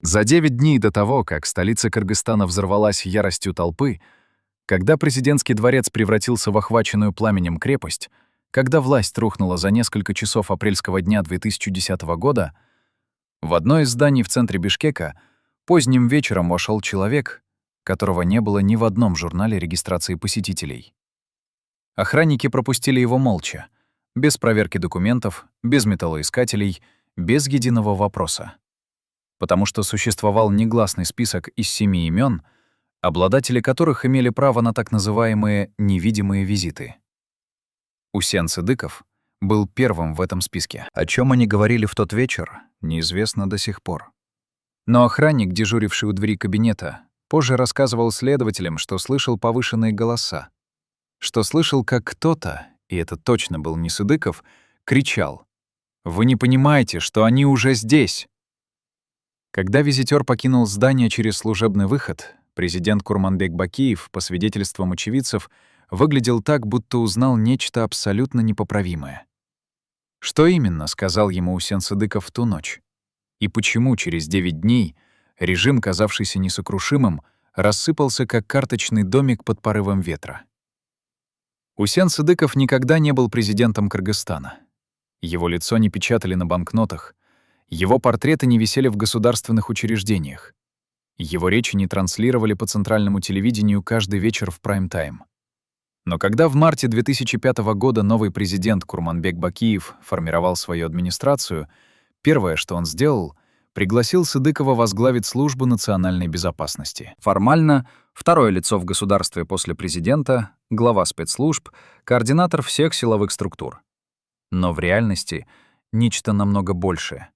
За 9 дней до того, как столица Кыргызстана взорвалась яростью толпы, когда президентский дворец превратился в охваченную пламенем крепость, когда власть рухнула за несколько часов апрельского дня 2010 года, в одно из зданий в центре Бишкека поздним вечером вошел человек, которого не было ни в одном журнале регистрации посетителей. Охранники пропустили его молча, без проверки документов, без металлоискателей, без единого вопроса. Потому что существовал негласный список из 7 имен, обладатели которых имели право на так называемые «невидимые визиты». Усен Сыдыков был первым в этом списке. О чем они говорили в тот вечер, неизвестно до сих пор. Но охранник, дежуривший у двери кабинета, позже рассказывал следователям, что слышал повышенные голоса, что слышал, как кто-то, и это точно был не Сыдыков, кричал: «Вы не понимаете, что они уже здесь!» Когда визитёр покинул здание через служебный выход, президент Курманбек Бакиев, по свидетельствам очевидцев, выглядел так, будто узнал нечто абсолютно непоправимое. Что именно сказал ему Усен Сыдыков в ту ночь? И почему через 9 дней режим, казавшийся несокрушимым, рассыпался как карточный домик под порывом ветра? Усен Сыдыков никогда не был президентом Кыргызстана. Его лицо не печатали на банкнотах, его портреты не висели в государственных учреждениях. Его речи не транслировали по центральному телевидению каждый вечер в прайм-тайм. Но когда в марте 2005 года новый президент Курманбек Бакиев формировал свою администрацию, первое, что он сделал, пригласил Сыдыкова возглавить службу национальной безопасности. Формально второе лицо в государстве после президента, глава спецслужб, координатор всех силовых структур. Но в реальности нечто намного большее.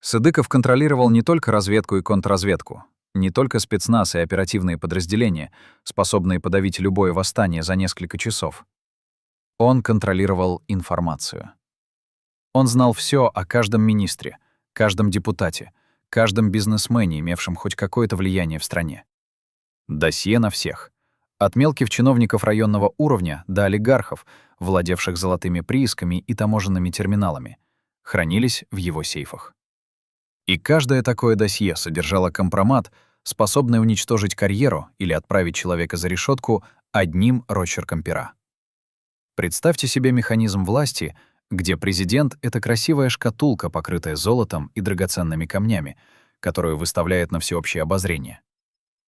Сыдыков контролировал не только разведку и контрразведку, не только спецназ и оперативные подразделения, способные подавить любое восстание за несколько часов. Он контролировал информацию. Он знал всё о каждом министре, каждом депутате, каждом бизнесмене, имевшем хоть какое-то влияние в стране. Досье на всех. От мелких чиновников районного уровня до олигархов, владевших золотыми приисками и таможенными терминалами, хранились в его сейфах. И каждое такое досье содержало компромат, способный уничтожить карьеру или отправить человека за решетку одним росчерком пера. Представьте себе механизм власти, где президент — это красивая шкатулка, покрытая золотом и драгоценными камнями, которую выставляет на всеобщее обозрение.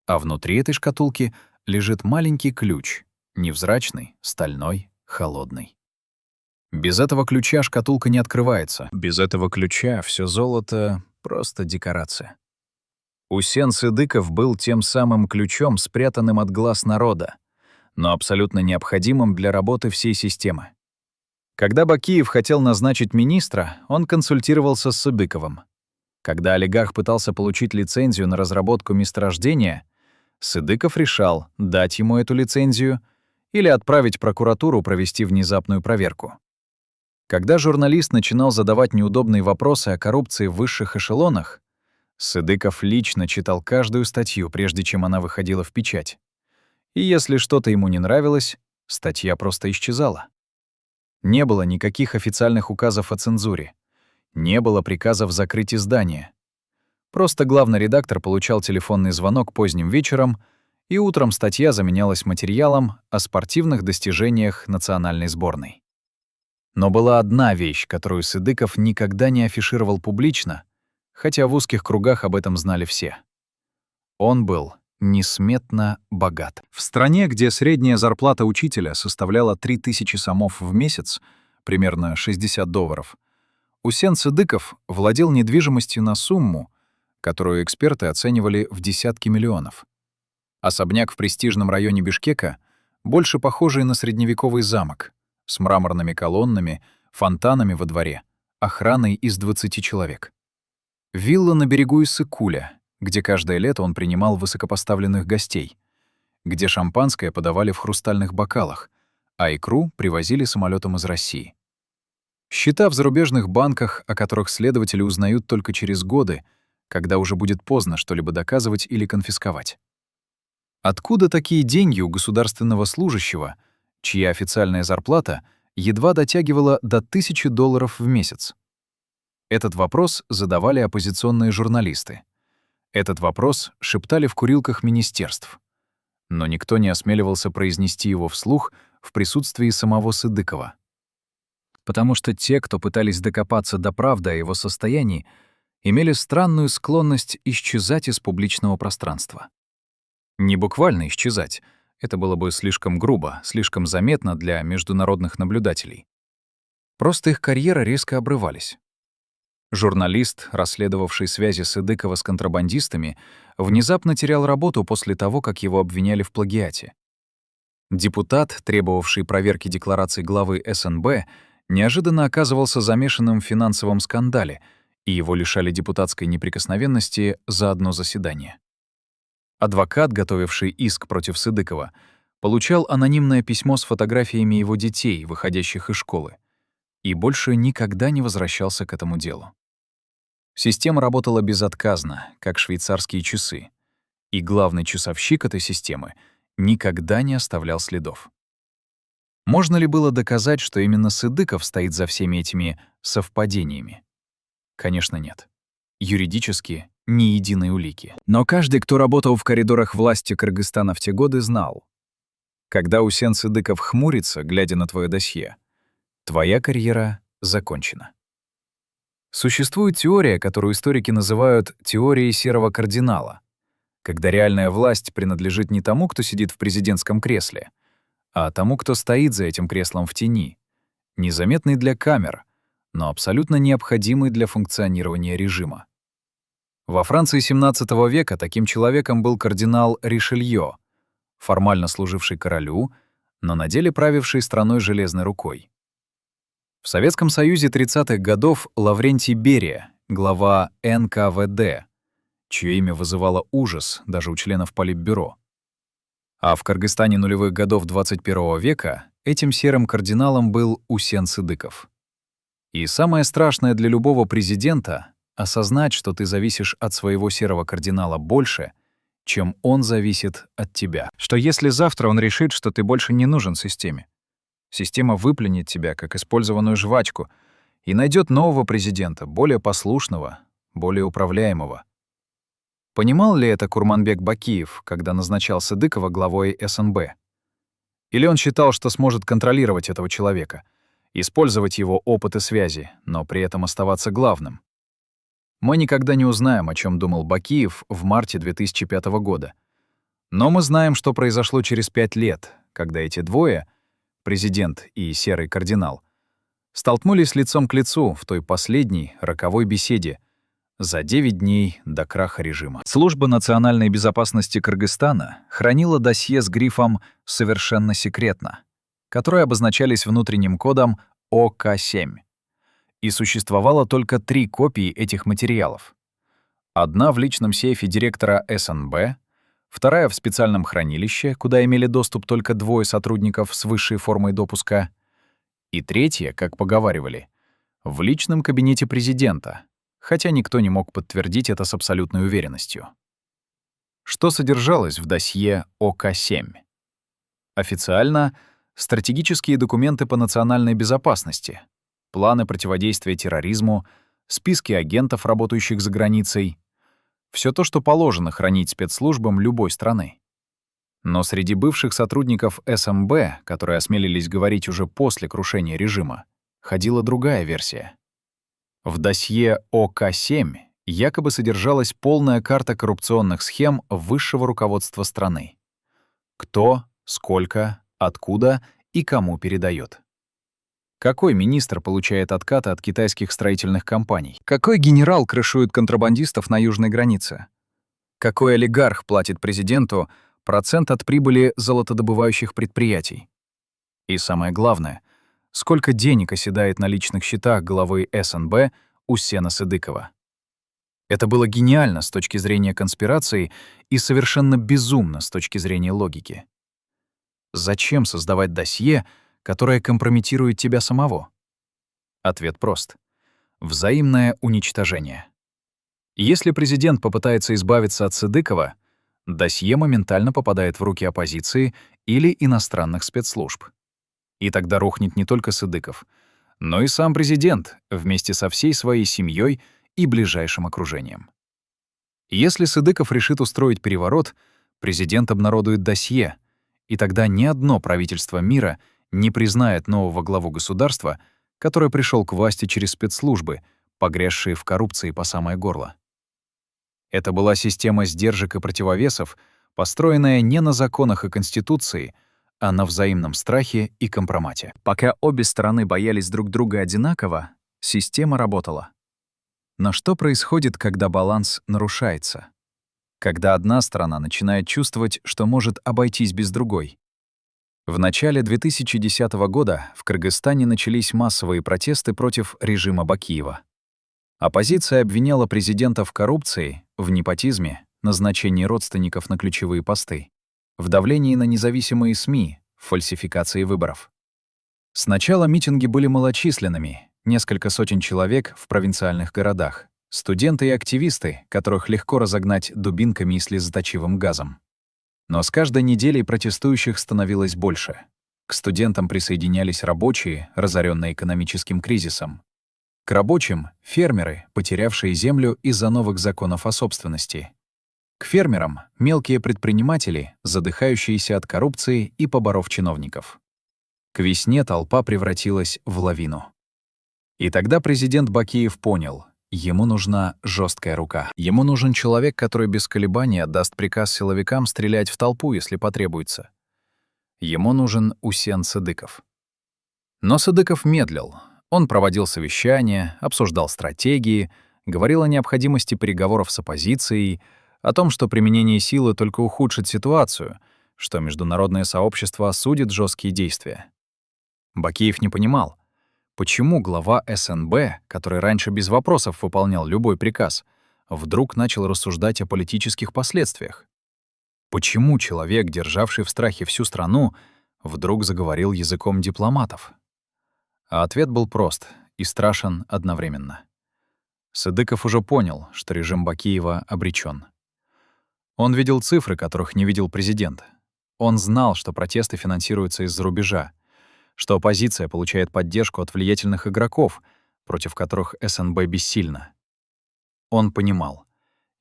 А внутри этой шкатулки лежит маленький ключ, невзрачный, стальной, холодный. Без этого ключа шкатулка не открывается. Без этого ключа все золото — просто декорация. Усен Сыдыков был тем самым ключом, спрятанным от глаз народа, но абсолютно необходимым для работы всей системы. Когда Бакиев хотел назначить министра, он консультировался с Сыдыковым. Когда олигарх пытался получить лицензию на разработку месторождения, Сыдыков решал, дать ему эту лицензию или отправить прокуратуру провести внезапную проверку. Когда журналист начинал задавать неудобные вопросы о коррупции в высших эшелонах, Сыдыков лично читал каждую статью, прежде чем она выходила в печать. И если что-то ему не нравилось, статья просто исчезала. Не было никаких официальных указов о цензуре. Не было приказов закрыть издание. Просто главный редактор получал телефонный звонок поздним вечером, и утром статья заменялась материалом о спортивных достижениях национальной сборной. Но была одна вещь, которую Сыдыков никогда не афишировал публично, хотя в узких кругах об этом знали все. Он был несметно богат. В стране, где средняя зарплата учителя составляла 3000 сомов в месяц, примерно $60, Усен Сыдыков владел недвижимостью на сумму, которую эксперты оценивали в десятки миллионов. Особняк в престижном районе Бишкека, больше похожий на средневековый замок, с мраморными колоннами, фонтанами во дворе, охраной из 20 человек. Вилла на берегу Иссык-Куля, где каждое лето он принимал высокопоставленных гостей, где шампанское подавали в хрустальных бокалах, а икру привозили самолетом из России. Счета в зарубежных банках, о которых следователи узнают только через годы, когда уже будет поздно что-либо доказывать или конфисковать. Откуда такие деньги у государственного служащего, чья официальная зарплата едва дотягивала до $1000 в месяц? Этот вопрос задавали оппозиционные журналисты. Этот вопрос шептали в курилках министерств, но никто не осмеливался произнести его вслух в присутствии самого Сыдыкова. Потому что те, кто пытались докопаться до правды о его состоянии, имели странную склонность исчезать из публичного пространства. Не буквально исчезать, это было бы слишком грубо, слишком заметно для международных наблюдателей. Просто их карьеры резко обрывались. Журналист, расследовавший связи Сыдыкова с контрабандистами, внезапно терял работу после того, как его обвиняли в плагиате. Депутат, требовавший проверки деклараций главы СНБ, неожиданно оказывался замешанным в финансовом скандале, и его лишали депутатской неприкосновенности за одно заседание. Адвокат, готовивший иск против Сыдыкова, получал анонимное письмо с фотографиями его детей, выходящих из школы, и больше никогда не возвращался к этому делу. Система работала безотказно, как швейцарские часы, и главный часовщик этой системы никогда не оставлял следов. Можно ли было доказать, что именно Сыдыков стоит за всеми этими совпадениями? Конечно, нет. Юридически ни единой улики. Но каждый, кто работал в коридорах власти Кыргызстана в те годы, знал. Когда Усен Сыдыков хмурится, глядя на твое досье, твоя карьера закончена. Существует теория, которую историки называют теорией серого кардинала, когда реальная власть принадлежит не тому, кто сидит в президентском кресле, а тому, кто стоит за этим креслом в тени, незаметный для камер, но абсолютно необходимый для функционирования режима. Во Франции XVII века таким человеком был кардинал Ришельё, формально служивший королю, но на деле правивший страной железной рукой. В Советском Союзе 30-х годов Лаврентий Берия, глава НКВД, чье имя вызывало ужас даже у членов Политбюро. А в Кыргызстане нулевых годов 21 века этим серым кардиналом был Усен Сыдыков. И самое страшное для любого президента — осознать, что ты зависишь от своего серого кардинала больше, чем он зависит от тебя. Что если завтра он решит, что ты больше не нужен системе? Система выплюнет тебя, как использованную жвачку, и найдет нового президента, более послушного, более управляемого. Понимал ли это Курманбек Бакиев, когда назначал Сыдыкова главой СНБ? Или он считал, что сможет контролировать этого человека, использовать его опыт и связи, но при этом оставаться главным? Мы никогда не узнаем, о чем думал Бакиев в марте 2005 года. Но мы знаем, что произошло через 5 лет, когда эти двое, президент и серый кардинал, столкнулись лицом к лицу в той последней, роковой беседе за 9 дней до краха режима. Служба национальной безопасности Кыргызстана хранила досье с грифом «Совершенно секретно», которые обозначались внутренним кодом ОК-7. И существовало только 3 копии этих материалов. Одна в личном сейфе директора СНБ, вторая в специальном хранилище, куда имели доступ только 2 сотрудников с высшей формой допуска, и третья, как поговаривали, в личном кабинете президента, хотя никто не мог подтвердить это с абсолютной уверенностью. Что содержалось в досье ОК-7? Официально — стратегические документы по национальной безопасности, планы противодействия терроризму, списки агентов, работающих за границей, все то, что положено хранить спецслужбам любой страны. Но среди бывших сотрудников СМБ, которые осмелились говорить уже после крушения режима, ходила другая версия. В досье ОК-7 якобы содержалась полная карта коррупционных схем высшего руководства страны. Кто, сколько, откуда и кому передает. Какой министр получает откаты от китайских строительных компаний? Какой генерал крышует контрабандистов на южной границе? Какой олигарх платит президенту процент от прибыли золотодобывающих предприятий? И самое главное, сколько денег оседает на личных счетах главы СНБ Усена Сыдыкова? Это было гениально с точки зрения конспирации и совершенно безумно с точки зрения логики. Зачем создавать досье, которое компрометирует тебя самого? Ответ прост. Взаимное уничтожение. Если президент попытается избавиться от Сыдыкова, досье моментально попадает в руки оппозиции или иностранных спецслужб. И тогда рухнет не только Сыдыков, но и сам президент вместе со всей своей семьей и ближайшим окружением. Если Сыдыков решит устроить переворот, президент обнародует досье, и тогда ни одно правительство мира не признает нового главу государства, который пришел к власти через спецслужбы, погрязшие в коррупции по самое горло. Это была система сдержек и противовесов, построенная не на законах и Конституции, а на взаимном страхе и компромате. Пока обе стороны боялись друг друга одинаково, система работала. Но что происходит, когда баланс нарушается? Когда одна сторона начинает чувствовать, что может обойтись без другой? В начале 2010 года в Кыргызстане начались массовые протесты против режима Бакиева. Оппозиция обвиняла президента в коррупции, в непотизме, назначении родственников на ключевые посты, в давлении на независимые СМИ, в фальсификации выборов. Сначала митинги были малочисленными, несколько сотен человек в провинциальных городах, студенты и активисты, которых легко разогнать дубинками и слезоточивым газом. Но с каждой неделей протестующих становилось больше. К студентам присоединялись рабочие, разоренные экономическим кризисом. К рабочим — фермеры, потерявшие землю из-за новых законов о собственности. К фермерам — мелкие предприниматели, задыхающиеся от коррупции и поборов чиновников. К весне толпа превратилась в лавину. И тогда президент Бакиев понял — ему нужна жесткая рука. Ему нужен человек, который без колебаний отдаст приказ силовикам стрелять в толпу, если потребуется. Ему нужен Усен Сыдыков. Но Сыдыков медлил. Он проводил совещания, обсуждал стратегии, говорил о необходимости переговоров с оппозицией, о том, что применение силы только ухудшит ситуацию, что международное сообщество осудит жесткие действия. Бакиев не понимал, почему глава СНБ, который раньше без вопросов выполнял любой приказ, вдруг начал рассуждать о политических последствиях. Почему человек, державший в страхе всю страну, вдруг заговорил языком дипломатов? А ответ был прост и страшен одновременно. Сыдыков уже понял, что режим Бакиева обречен. Он видел цифры, которых не видел президент. Он знал, что протесты финансируются из-за рубежа, что оппозиция получает поддержку от влиятельных игроков, против которых СНБ бессильна. Он понимал,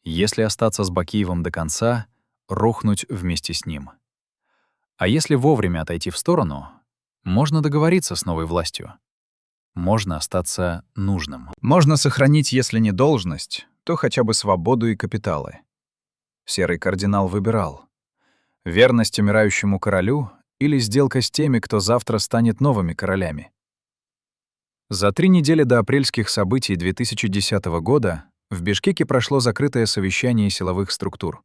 если остаться с Бакиевым до конца, рухнуть вместе с ним. А если вовремя отойти в сторону, можно договориться с новой властью. Можно остаться нужным. Можно сохранить, если не должность, то хотя бы свободу и капиталы. Серый кардинал выбирал: верность умирающему королю или сделка с теми, кто завтра станет новыми королями. За 3 недели до апрельских событий 2010 года в Бишкеке прошло закрытое совещание силовых структур.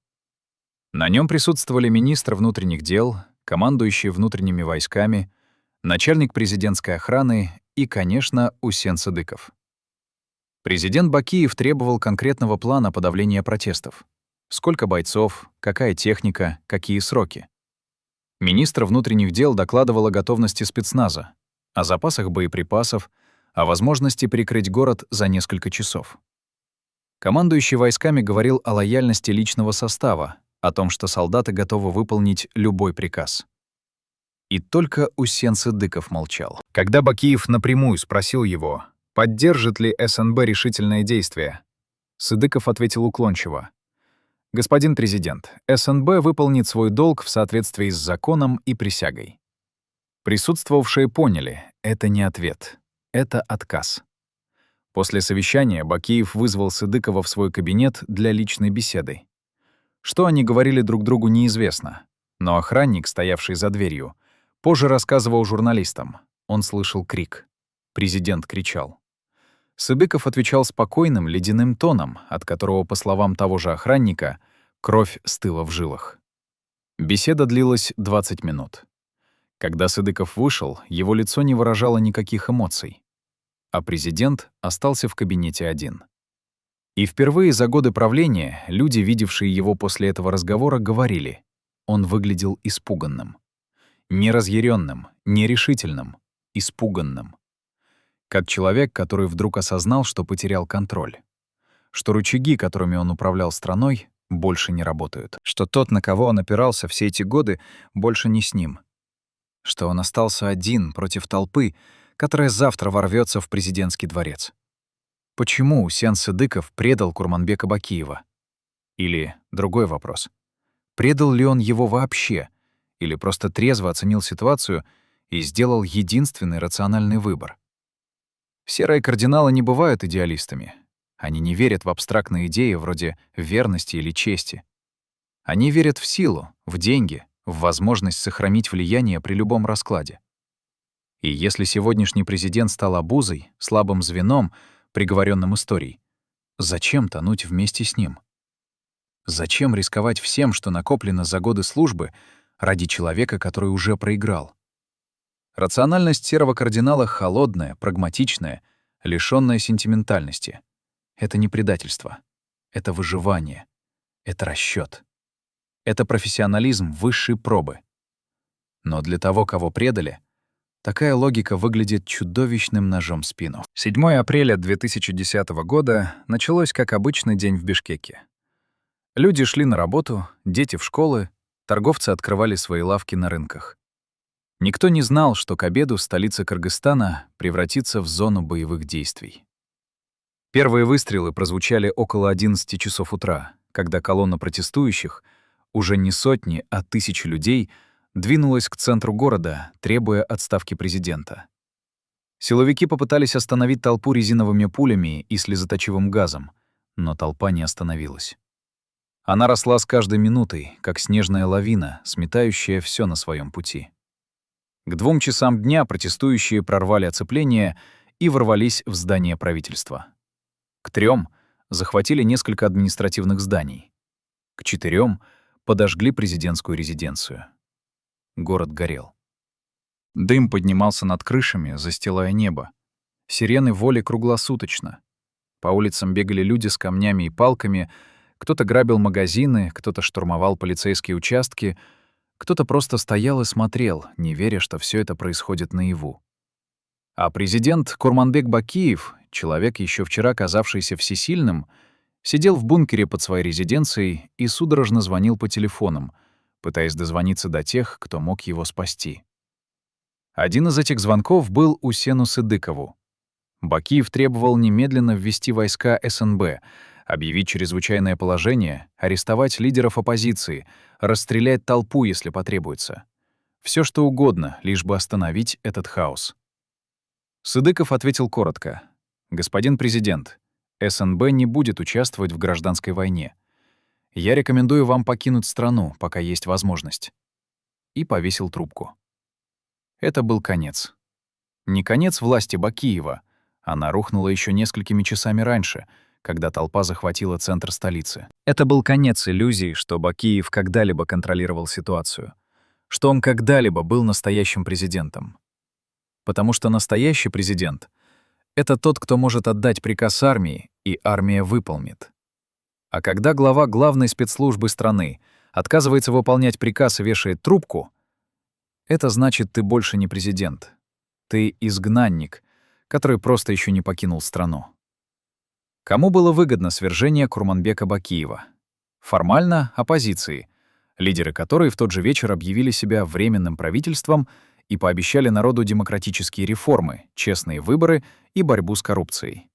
На нем присутствовали министр внутренних дел, командующий внутренними войсками, начальник президентской охраны и, конечно, Усен Сыдыков. Президент Бакиев требовал конкретного плана подавления протестов. Сколько бойцов, какая техника, какие сроки. Министр внутренних дел докладывал о готовности спецназа, о запасах боеприпасов, о возможности прикрыть город за несколько часов. Командующий войсками говорил о лояльности личного состава, о том, что солдаты готовы выполнить любой приказ. И только Усен Сыдыков молчал. Когда Бакиев напрямую спросил его, поддержит ли СНБ решительные действия, Сыдыков ответил уклончиво: «Господин президент, СНБ выполнит свой долг в соответствии с законом и присягой». Присутствовавшие поняли — это не ответ, это отказ. После совещания Бакиев вызвал Сыдыкова в свой кабинет для личной беседы. Что они говорили друг другу, неизвестно, но охранник, стоявший за дверью, позже рассказывал журналистам. Он слышал крик. Президент кричал. Сыдыков отвечал спокойным, ледяным тоном, от которого, по словам того же охранника, кровь стыла в жилах. Беседа длилась 20 минут. Когда Сыдыков вышел, его лицо не выражало никаких эмоций. А президент остался в кабинете один. И впервые за годы правления люди, видевшие его после этого разговора, говорили: он выглядел испуганным. Не разъяренным, не решительным, испуганным. Как человек, который вдруг осознал, что потерял контроль. Что рычаги, которыми он управлял страной, больше не работают. Что тот, на кого он опирался все эти годы, больше не с ним. Что он остался один против толпы, которая завтра ворвется в президентский дворец. Почему Усен Сыдыков предал Курманбека Бакиева? Или другой вопрос. Предал ли он его вообще? Или просто трезво оценил ситуацию и сделал единственный рациональный выбор? Серые кардиналы не бывают идеалистами. Они не верят в абстрактные идеи вроде верности или чести. Они верят в силу, в деньги, в возможность сохранить влияние при любом раскладе. И если сегодняшний президент стал обузой, слабым звеном, приговоренным историей, зачем тонуть вместе с ним? Зачем рисковать всем, что накоплено за годы службы, ради человека, который уже проиграл? Рациональность серого кардинала холодная, прагматичная, лишённая сентиментальности. Это не предательство. Это выживание. Это расчёт. Это профессионализм высшей пробы. Но для того, кого предали, такая логика выглядит чудовищным ножом в спину. 7 апреля 2010 года началось как обычный день в Бишкеке. Люди шли на работу, дети в школы, торговцы открывали свои лавки на рынках. Никто не знал, что к обеду столица Кыргызстана превратится в зону боевых действий. Первые выстрелы прозвучали около 11 часов утра, когда колонна протестующих, уже не сотни, а тысячи людей, двинулась к центру города, требуя отставки президента. Силовики попытались остановить толпу резиновыми пулями и слезоточивым газом, но толпа не остановилась. Она росла с каждой минутой, как снежная лавина, сметающая все на своем пути. К 2 часам дня протестующие прорвали оцепление и ворвались в здание правительства. К 3 захватили несколько административных зданий. К 4 подожгли президентскую резиденцию. Город горел. Дым поднимался над крышами, застилая небо. Сирены воли круглосуточно. По улицам бегали люди с камнями и палками, кто-то грабил магазины, кто-то штурмовал полицейские участки, кто-то просто стоял и смотрел, не веря, что все это происходит наяву. А президент Курманбек Бакиев, человек, еще вчера казавшийся всесильным, сидел в бункере под своей резиденцией и судорожно звонил по телефонам, пытаясь дозвониться до тех, кто мог его спасти. Один из этих звонков был Усену Сыдыкову. Бакиев требовал немедленно ввести войска СНБ, объявить чрезвычайное положение, арестовать лидеров оппозиции, расстрелять толпу, если потребуется. Все что угодно, лишь бы остановить этот хаос. Сыдыков ответил коротко. «Господин президент, СНБ не будет участвовать в гражданской войне. Я рекомендую вам покинуть страну, пока есть возможность». И повесил трубку. Это был конец. Не конец власти Бакиева. Она рухнула еще несколькими часами раньше, когда толпа захватила центр столицы. Это был конец иллюзии, что Бакиев когда-либо контролировал ситуацию, что он когда-либо был настоящим президентом. Потому что настоящий президент — это тот, кто может отдать приказ армии, и армия выполнит. А когда глава главной спецслужбы страны отказывается выполнять приказ и вешает трубку, это значит, ты больше не президент. Ты изгнанник, который просто еще не покинул страну. Кому было выгодно свержение Курманбека Бакиева? Формально — оппозиции, лидеры которой в тот же вечер объявили себя временным правительством и пообещали народу демократические реформы, честные выборы и борьбу с коррупцией.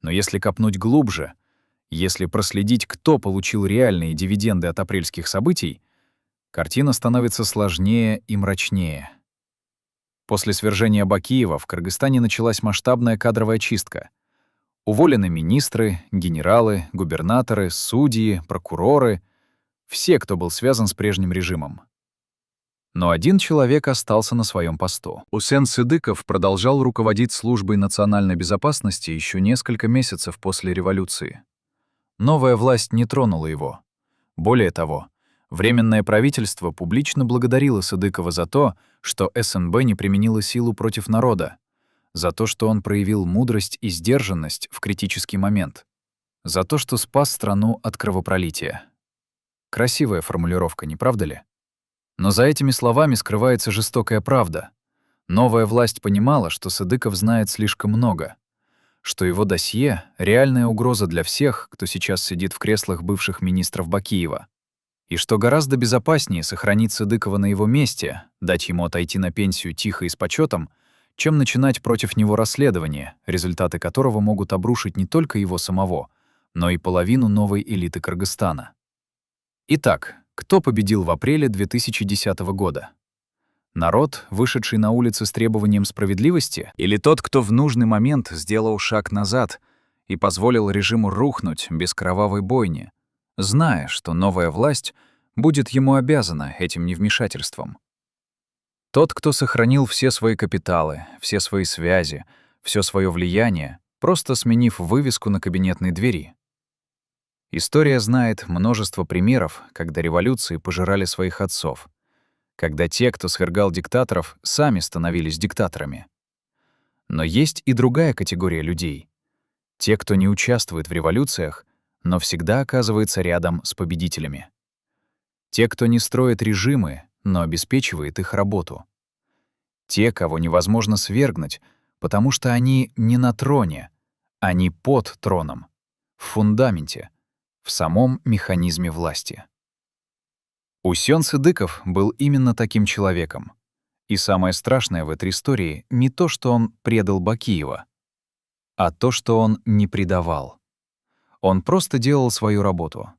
Но если копнуть глубже, если проследить, кто получил реальные дивиденды от апрельских событий, картина становится сложнее и мрачнее. После свержения Бакиева в Кыргызстане началась масштабная кадровая чистка. Уволены министры, генералы, губернаторы, судьи, прокуроры — все, кто был связан с прежним режимом. Но один человек остался на своем посту. Усен Сыдыков продолжал руководить службой национальной безопасности еще несколько месяцев после революции. Новая власть не тронула его. Более того, Временное правительство публично благодарило Сыдыкова за то, что СНБ не применила силу против народа, за то, что он проявил мудрость и сдержанность в критический момент, за то, что спас страну от кровопролития. Красивая формулировка, не правда ли? Но за этими словами скрывается жестокая правда. Новая власть понимала, что Сыдыков знает слишком много, что его досье — реальная угроза для всех, кто сейчас сидит в креслах бывших министров Бакиева, и что гораздо безопаснее сохранить Сыдыкова на его месте, дать ему отойти на пенсию тихо и с почетом, чем начинать против него расследование, результаты которого могут обрушить не только его самого, но и половину новой элиты Кыргызстана. Итак, кто победил в апреле 2010 года? Народ, вышедший на улицы с требованием справедливости, или тот, кто в нужный момент сделал шаг назад и позволил режиму рухнуть без кровавой бойни, зная, что новая власть будет ему обязана этим невмешательством? Тот, кто сохранил все свои капиталы, все свои связи, все свое влияние, просто сменив вывеску на кабинетной двери. История знает множество примеров, когда революции пожирали своих отцов, когда те, кто свергал диктаторов, сами становились диктаторами. Но есть и другая категория людей. Те, кто не участвует в революциях, но всегда оказывается рядом с победителями. Те, кто не строит режимы, но обеспечивает их работу. Те, кого невозможно свергнуть, потому что они не на троне, они под троном, в фундаменте, в самом механизме власти. Усен Сыдыков был именно таким человеком. И самое страшное в этой истории не то, что он предал Бакиева, а то, что он не предавал. Он просто делал свою работу.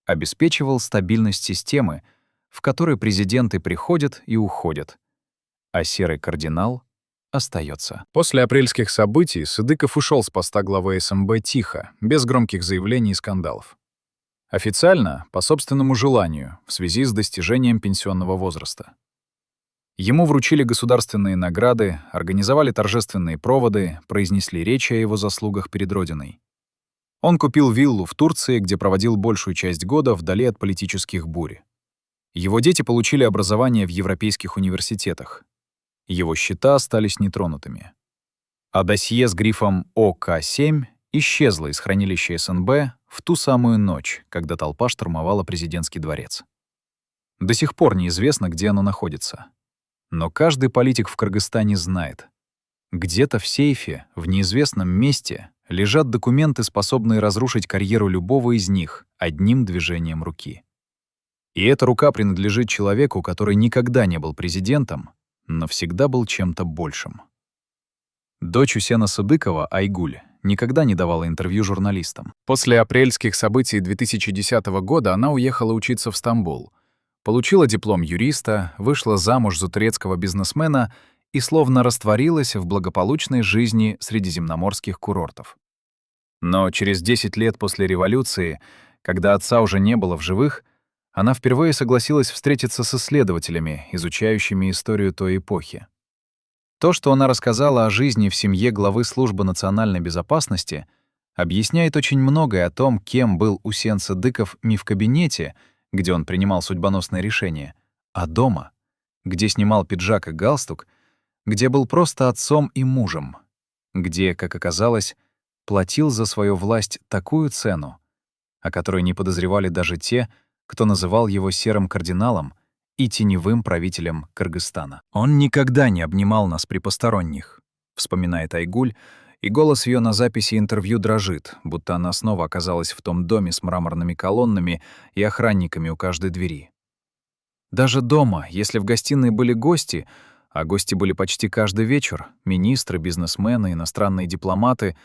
Обеспечивал стабильность системы, в которой президенты приходят и уходят, а серый кардинал остается. После апрельских событий Сыдыков ушел с поста главы СМБ тихо, без громких заявлений и скандалов. Официально, по собственному желанию, в связи с достижением пенсионного возраста. Ему вручили государственные награды, организовали торжественные проводы, произнесли речи о его заслугах перед Родиной. Он купил виллу в Турции, где проводил большую часть года вдали от политических бурь. Его дети получили образование в европейских университетах. Его счета остались нетронутыми. А досье с грифом ОК-7 исчезло из хранилища СНБ в ту самую ночь, когда толпа штурмовала президентский дворец. До сих пор неизвестно, где оно находится. Но каждый политик в Кыргызстане знает. Где-то в сейфе, в неизвестном месте, лежат документы, способные разрушить карьеру любого из них одним движением руки. И эта рука принадлежит человеку, который никогда не был президентом, но всегда был чем-то большим. Дочь Усена Сыдыкова, Айгуль, никогда не давала интервью журналистам. После апрельских событий 2010 года она уехала учиться в Стамбул, получила диплом юриста, вышла замуж за турецкого бизнесмена и словно растворилась в благополучной жизни средиземноморских курортов. Но через 10 лет после революции, когда отца уже не было в живых, она впервые согласилась встретиться с исследователями, изучающими историю той эпохи. То, что она рассказала о жизни в семье главы Службы национальной безопасности, объясняет очень многое о том, кем был Усен Сыдыков не в кабинете, где он принимал судьбоносные решения, а дома, где снимал пиджак и галстук, где был просто отцом и мужем, где, как оказалось, платил за свою власть такую цену, о которой не подозревали даже те, кто называл его серым кардиналом и теневым правителем Кыргызстана. «Он никогда не обнимал нас при посторонних», — вспоминает Айгуль, и голос ее на записи интервью дрожит, будто она снова оказалась в том доме с мраморными колоннами и охранниками у каждой двери. Даже дома, если в гостиной были гости, а гости были почти каждый вечер, министры, бизнесмены, иностранные дипломаты,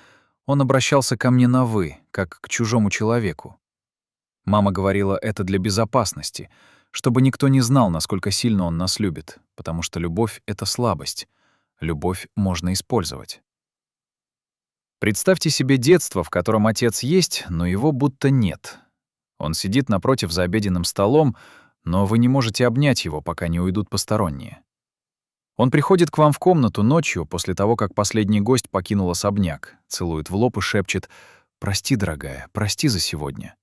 он обращался ко мне на «вы», как к чужому человеку. Мама говорила, это для безопасности, чтобы никто не знал, насколько сильно он нас любит, потому что любовь — это слабость. Любовь можно использовать. Представьте себе детство, в котором отец есть, но его будто нет. Он сидит напротив за обеденным столом, но вы не можете обнять его, пока не уйдут посторонние. Он приходит к вам в комнату ночью, после того, как последний гость покинул особняк, целует в лоб и шепчет: «Прости, дорогая, прости за сегодня».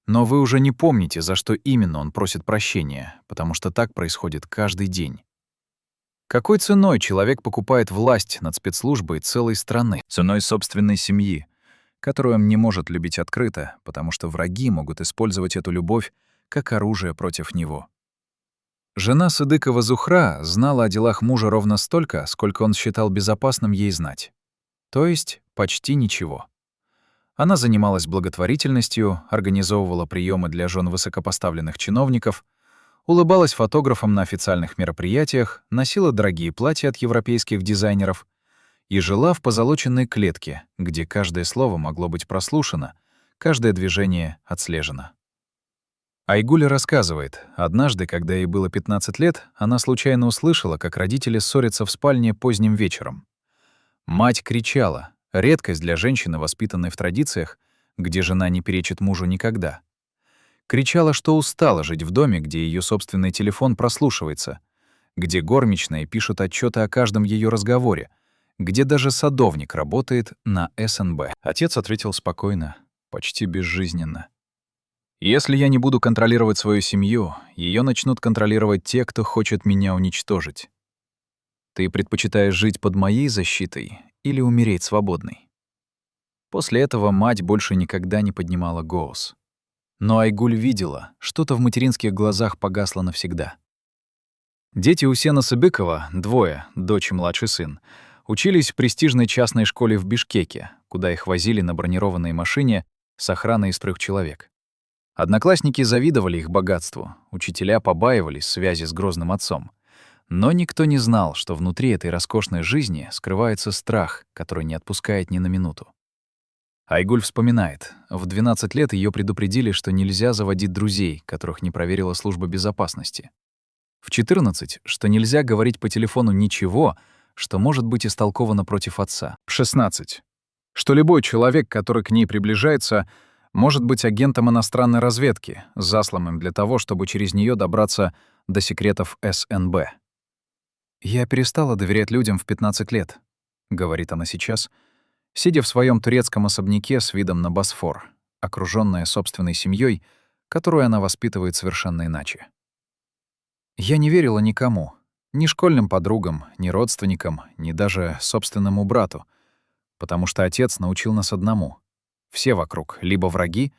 Но вы уже не помните, за что именно он просит прощения, потому что так происходит каждый день. Какой ценой человек покупает власть над спецслужбой целой страны? Ценой собственной семьи, которую он не может любить открыто, потому что враги могут использовать эту любовь как оружие против него. Жена Сыдыкова Зухра знала о делах мужа ровно столько, сколько он считал безопасным ей знать. То есть почти ничего. Она занималась благотворительностью, организовывала приемы для жен высокопоставленных чиновников, улыбалась фотографам на официальных мероприятиях, носила дорогие платья от европейских дизайнеров и жила в позолоченной клетке, где каждое слово могло быть прослушано, каждое движение отслежено. Айгуля рассказывает, однажды, когда ей было 15 лет, она случайно услышала, как родители ссорятся в спальне поздним вечером. Мать кричала, редкость для женщины, воспитанной в традициях, где жена не перечит мужу никогда. Кричала, что устала жить в доме, где ее собственный телефон прослушивается, где горничные пишут отчеты о каждом ее разговоре, где даже садовник работает на СНБ. Отец ответил спокойно, почти безжизненно. «Если я не буду контролировать свою семью, ее начнут контролировать те, кто хочет меня уничтожить. Ты предпочитаешь жить под моей защитой или умереть свободной?» После этого мать больше никогда не поднимала голос. Но Айгуль видела, что-то в материнских глазах погасло навсегда. Дети Усена Сыбыкова, двое, дочь и младший сын, учились в престижной частной школе в Бишкеке, куда их возили на бронированной машине с охраной из 3 человек. Одноклассники завидовали их богатству, учителя побаивались связи с грозным отцом. Но никто не знал, что внутри этой роскошной жизни скрывается страх, который не отпускает ни на минуту. Айгуль вспоминает, в 12 лет ее предупредили, что нельзя заводить друзей, которых не проверила служба безопасности. В 14, что нельзя говорить по телефону ничего, что может быть истолковано против отца. В 16, что любой человек, который к ней приближается, может быть агентом иностранной разведки, засланным для того, чтобы через нее добраться до секретов СНБ. «Я перестала доверять людям в 15 лет», — говорит она сейчас, сидя в своем турецком особняке с видом на Босфор, окружённая собственной семьей, которую она воспитывает совершенно иначе. «Я не верила никому, ни школьным подругам, ни родственникам, ни даже собственному брату, потому что отец научил нас одному — все вокруг либо враги,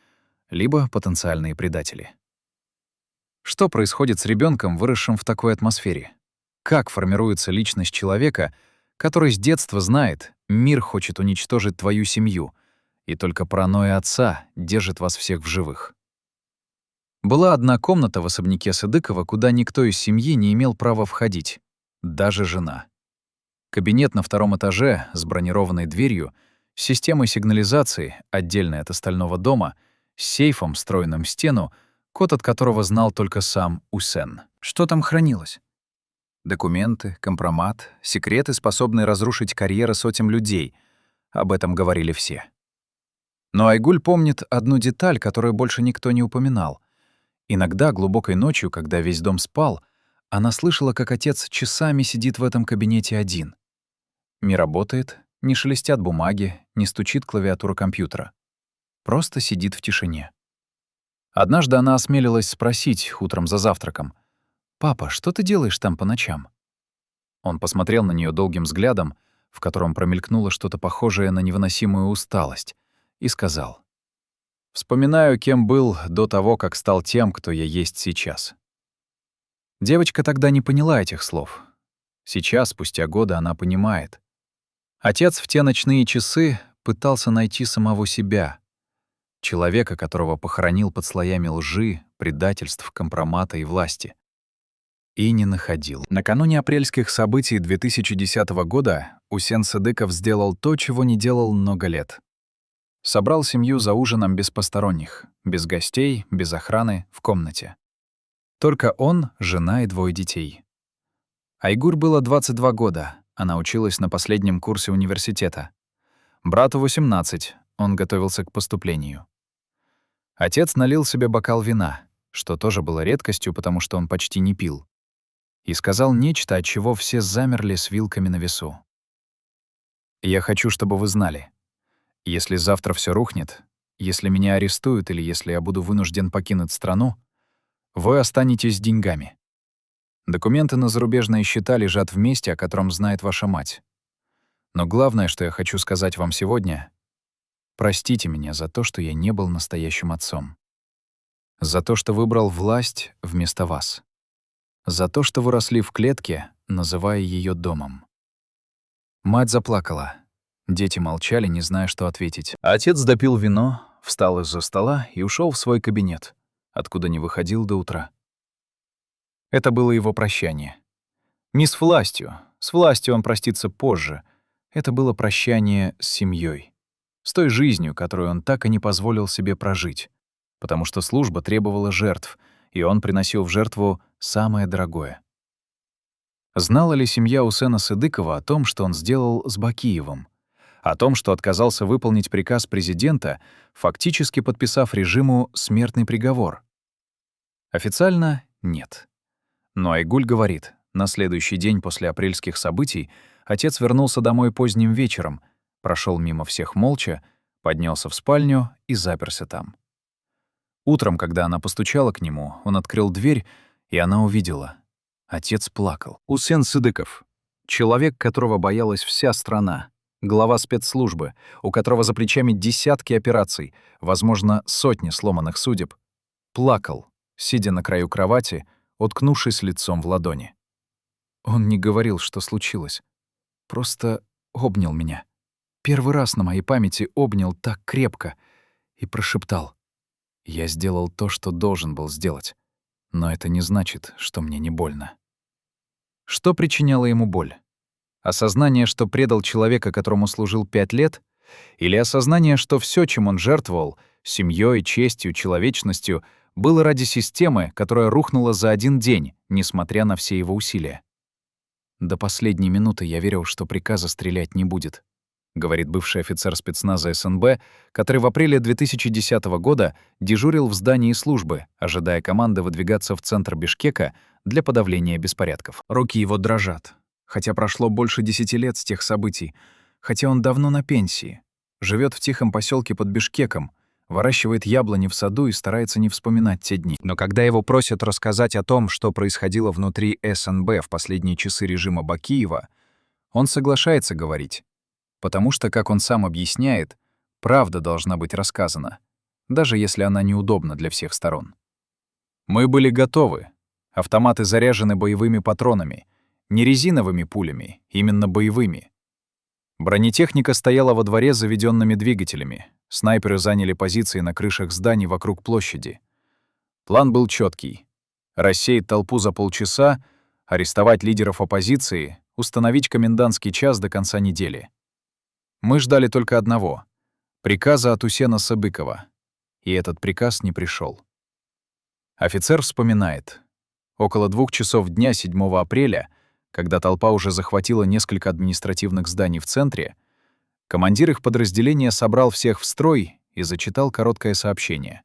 либо потенциальные предатели». Что происходит с ребенком, выросшим в такой атмосфере? Как формируется личность человека, который с детства знает, мир хочет уничтожить твою семью, и только паранойя отца держит вас всех в живых? Была одна комната в особняке Сыдыкова, куда никто из семьи не имел права входить, даже жена. Кабинет на 2-м этаже с бронированной дверью, с системой сигнализации, отдельной от остального дома, с сейфом, встроенным в стену, код от которого знал только сам Усен. Что там хранилось? Документы, компромат, секреты, способные разрушить карьеры сотен людей. Об этом говорили все. Но Айгуль помнит одну деталь, которую больше никто не упоминал. Иногда, глубокой ночью, когда весь дом спал, она слышала, как отец часами сидит в этом кабинете один. Не работает, не шелестят бумаги, не стучит клавиатура компьютера. Просто сидит в тишине. Однажды она осмелилась спросить утром за завтраком: «Папа, что ты делаешь там по ночам?» Он посмотрел на нее долгим взглядом, в котором промелькнуло что-то похожее на невыносимую усталость, и сказал: «Вспоминаю, кем был до того, как стал тем, кто я есть сейчас». Девочка тогда не поняла этих слов. Сейчас, спустя годы, она понимает. Отец в те ночные часы пытался найти самого себя, человека, которого похоронил под слоями лжи, предательств, компромата и власти. И не находил. Накануне апрельских событий 2010 года Усен Сыдыков сделал то, чего не делал много лет. Собрал семью за ужином без посторонних, без гостей, без охраны, в комнате. Только он, жена и 2 детей. Айгуль было 22 года, она училась на последнем курсе университета. Брату 18, он готовился к поступлению. Отец налил себе бокал вина, что тоже было редкостью, потому что он почти не пил, и сказал нечто, от чего все замерли с вилками на весу. «Я хочу, чтобы вы знали. Если завтра все рухнет, если меня арестуют или если я буду вынужден покинуть страну, вы останетесь с деньгами. Документы на зарубежные счета лежат в месте, о котором знает ваша мать. Но главное, что я хочу сказать вам сегодня — простите меня за то, что я не был настоящим отцом. За то, что выбрал власть вместо вас. За то, что вы росли в клетке, называя ее домом». Мать заплакала. Дети молчали, не зная, что ответить. Отец допил вино, встал из-за стола и ушел в свой кабинет, откуда не выходил до утра. Это было его прощание. Не с властью он простится позже. Это было прощание с семьей. с той жизнью, которую он так и не позволил себе прожить, потому что служба требовала жертв, и он приносил в жертву самое дорогое. Знала ли семья Усена Сыдыкова о том, что он сделал с Бакиевым? О том, что отказался выполнить приказ президента, фактически подписав режиму смертный приговор? Официально — нет. Но Айгуль говорит, на следующий день после апрельских событий отец вернулся домой поздним вечером, прошел мимо всех молча, поднялся в спальню и заперся там. Утром, когда она постучала к нему, он открыл дверь, и она увидела. Отец плакал. Усен Сыдыков. Человек, которого боялась вся страна. Глава спецслужбы, у которого за плечами десятки операций, возможно, сотни сломанных судеб. Плакал, сидя на краю кровати, уткнувшись лицом в ладони. Он не говорил, что случилось. Просто обнял меня. Первый раз на моей памяти обнял так крепко и прошептал: «Я сделал то, что должен был сделать, но это не значит, что мне не больно». Что причиняло ему боль? Осознание, что предал человека, которому служил 5 лет? Или осознание, что все, чем он жертвовал, семьей, честью, человечностью, было ради системы, которая рухнула за один день, несмотря на все его усилия? «До последней минуты я верил, что приказа стрелять не будет», — говорит бывший офицер спецназа СНБ, который в апреле 2010 года дежурил в здании службы, ожидая команды выдвигаться в центр Бишкека для подавления беспорядков. Руки его дрожат, хотя прошло больше 10 лет с тех событий, хотя он давно на пенсии, живет в тихом поселке под Бишкеком, выращивает яблони в саду и старается не вспоминать те дни. Но когда его просят рассказать о том, что происходило внутри СНБ в последние часы режима Бакиева, он соглашается говорить, потому что, как он сам объясняет, правда должна быть рассказана, даже если она неудобна для всех сторон. Мы были готовы. Автоматы заряжены боевыми патронами, не резиновыми пулями, именно боевыми. Бронетехника стояла во дворе с заведенными двигателями. Снайперы заняли позиции на крышах зданий вокруг площади. План был четкий: рассеять толпу за полчаса, арестовать лидеров оппозиции, установить комендантский час до конца недели. Мы ждали только одного — приказа от Усена Сыдыкова. И этот приказ не пришел. Офицер вспоминает. Около 2 часов дня 7 апреля, когда толпа уже захватила несколько административных зданий в центре, командир их подразделения собрал всех в строй и зачитал короткое сообщение.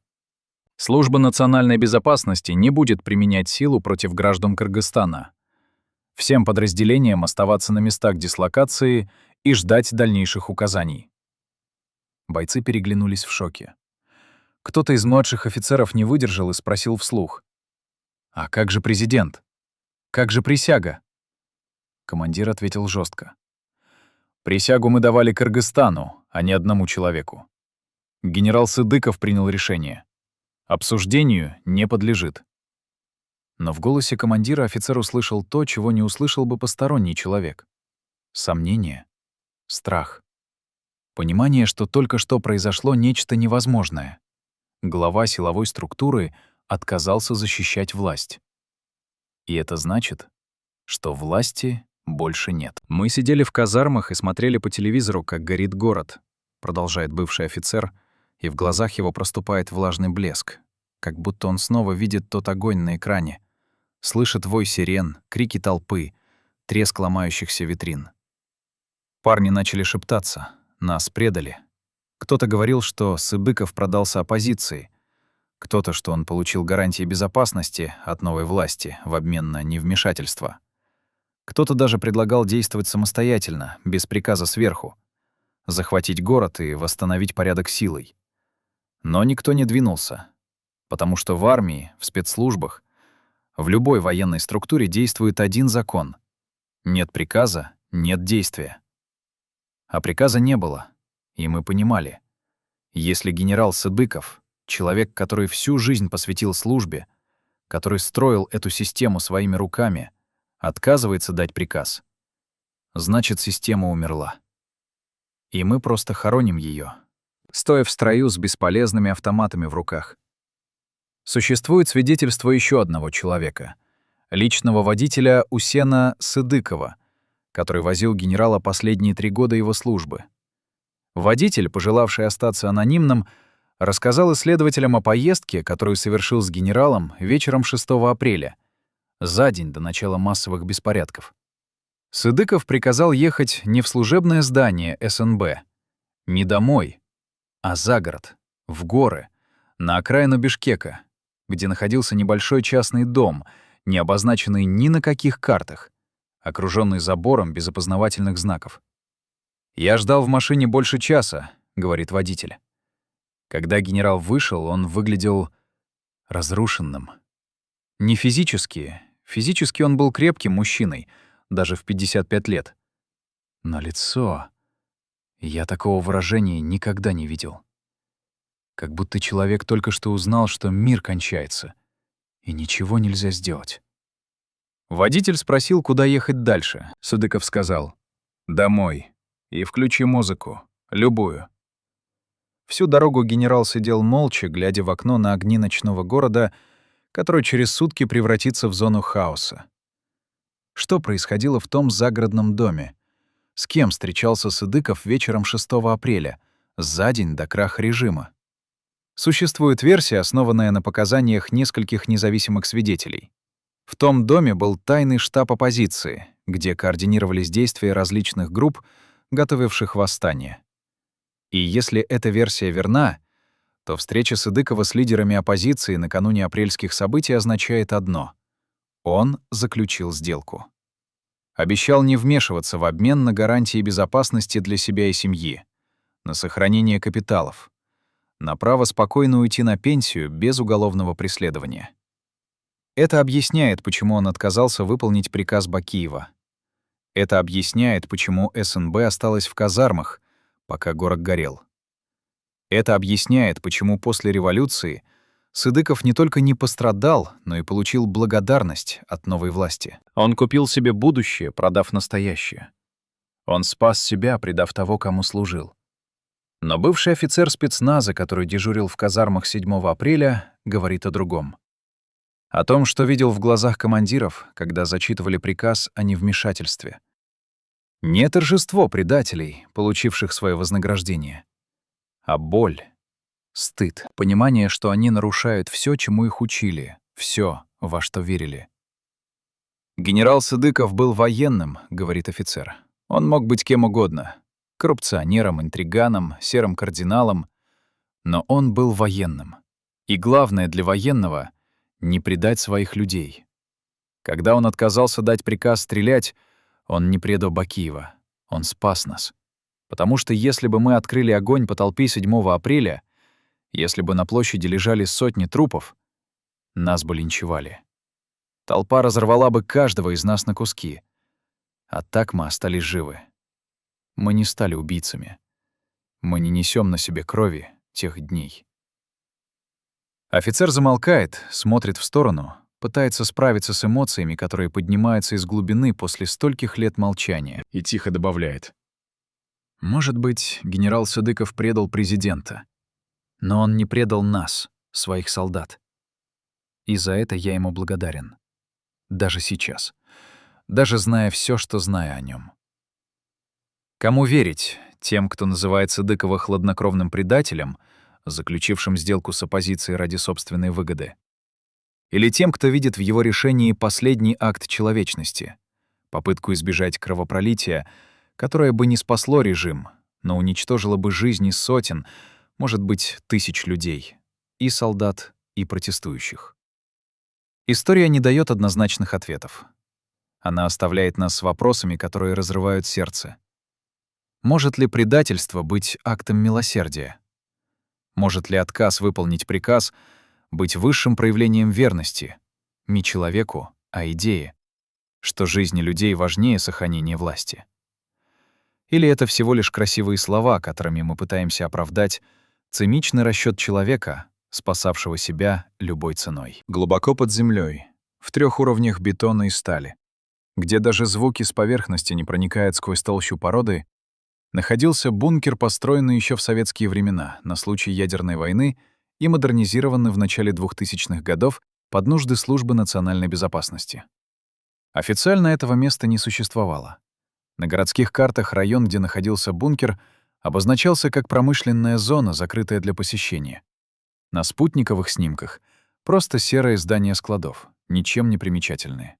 Служба национальной безопасности не будет применять силу против граждан Кыргызстана. Всем подразделениям оставаться на местах дислокации и ждать дальнейших указаний. Бойцы переглянулись в шоке. Кто-то из младших офицеров не выдержал и спросил вслух: «А как же президент? Как же присяга?» Командир ответил жестко: «Присягу мы давали Кыргызстану, а не одному человеку. Генерал Сыдыков принял решение. Обсуждению не подлежит». Но в голосе командира офицер услышал то, чего не услышал бы посторонний человек. Сомнение, страх. Понимание, что только что произошло нечто невозможное. Глава силовой структуры отказался защищать власть. И это значит, что власти больше нет. «Мы сидели в казармах и смотрели по телевизору, как горит город», — продолжает бывший офицер, и в глазах его проступает влажный блеск, как будто он снова видит тот огонь на экране, слышит вой сирен, крики толпы, треск ломающихся витрин. Парни начали шептаться: «Нас предали». Кто-то говорил, что Сыдыков продался оппозиции, кто-то, что он получил гарантии безопасности от новой власти в обмен на невмешательство. Кто-то даже предлагал действовать самостоятельно, без приказа сверху, захватить город и восстановить порядок силой. Но никто не двинулся, потому что в армии, в спецслужбах, в любой военной структуре действует один закон: нет приказа — нет действия. А приказа не было, и мы понимали, если генерал Сыдыков, человек, который всю жизнь посвятил службе, который строил эту систему своими руками, отказывается дать приказ, значит, система умерла. И мы просто хороним ее, стоя в строю с бесполезными автоматами в руках. Существует свидетельство еще одного человека, личного водителя Усена Сыдыкова, который возил генерала последние 3 года его службы. Водитель, пожелавший остаться анонимным, рассказал исследователям о поездке, которую совершил с генералом вечером 6 апреля, за день до начала массовых беспорядков. Сыдыков приказал ехать не в служебное здание СНБ, не домой, а за город, в горы, на окраину Бишкека, где находился небольшой частный дом, не обозначенный ни на каких картах, окружённый забором без опознавательных знаков. «Я ждал в машине больше часа», — говорит водитель. Когда генерал вышел, он выглядел разрушенным. Не физически. Физически он был крепким мужчиной, даже в 55 лет. Но лицо... Я такого выражения никогда не видел. Как будто человек только что узнал, что мир кончается, и ничего нельзя сделать. Водитель спросил, куда ехать дальше. Сыдыков сказал: «Домой. И включи музыку. Любую». Всю дорогу генерал сидел молча, глядя в окно на огни ночного города, который через сутки превратится в зону хаоса. Что происходило в том загородном доме? С кем встречался Сыдыков вечером 6 апреля, за день до краха режима? Существует версия, основанная на показаниях нескольких независимых свидетелей. В том доме был тайный штаб оппозиции, где координировались действия различных групп, готовивших восстание. И если эта версия верна, то встреча Сыдыкова с лидерами оппозиции накануне апрельских событий означает одно — он заключил сделку. Обещал не вмешиваться в обмен на гарантии безопасности для себя и семьи, на сохранение капиталов, на право спокойно уйти на пенсию без уголовного преследования. Это объясняет, почему он отказался выполнить приказ Бакиева. Это объясняет, почему СНБ осталась в казармах, пока город горел. Это объясняет, почему после революции Сыдыков не только не пострадал, но и получил благодарность от новой власти. Он купил себе будущее, продав настоящее. Он спас себя, предав того, кому служил. Но бывший офицер спецназа, который дежурил в казармах 7 апреля, говорит о другом. О том, что видел в глазах командиров, когда зачитывали приказ о невмешательстве. Не торжество предателей, получивших свое вознаграждение, а боль, стыд, понимание, что они нарушают все, чему их учили, все, во что верили. «Генерал Сыдыков был военным», — говорит офицер. «Он мог быть кем угодно — коррупционером, интриганом, серым кардиналом, но он был военным. И главное для военного — не предать своих людей. Когда он отказался дать приказ стрелять, он не предал Бакиева, он спас нас. Потому что если бы мы открыли огонь по толпе 7 апреля, если бы на площади лежали сотни трупов, нас бы линчевали. Толпа разорвала бы каждого из нас на куски. А так мы остались живы. Мы не стали убийцами. Мы не несем на себе крови тех дней». Офицер замолкает, смотрит в сторону, пытается справиться с эмоциями, которые поднимаются из глубины после стольких лет молчания, и тихо добавляет: «Может быть, генерал Сыдыков предал президента. Но он не предал нас, своих солдат. И за это я ему благодарен. Даже сейчас. Даже зная все, что знаю о нем. Кому верить? Тем, кто называет Сыдыкова хладнокровным предателем, заключившим сделку с оппозицией ради собственной выгоды? Или тем, кто видит в его решении последний акт человечности, попытку избежать кровопролития, которое бы не спасло режим, но уничтожило бы жизни сотен, может быть, тысяч людей, и солдат, и протестующих? История не дает однозначных ответов. Она оставляет нас с вопросами, которые разрывают сердце. Может ли предательство быть актом милосердия? Может ли отказ выполнить приказ быть высшим проявлением верности не человеку, а идее, что жизни людей важнее сохранения власти? Или это всего лишь красивые слова, которыми мы пытаемся оправдать циничный расчёт человека, спасавшего себя любой ценой? Глубоко под землёй, в 3 уровнях бетона и стали, где даже звуки с поверхности не проникают сквозь толщу породы, находился бункер, построенный еще в советские времена на случай ядерной войны и модернизированный в начале 2000-х годов под нужды Службы национальной безопасности. Официально этого места не существовало. На городских картах район, где находился бункер, Обозначался как промышленная зона, закрытая для посещения. На спутниковых снимках просто серое здание складов, ничем не примечательные.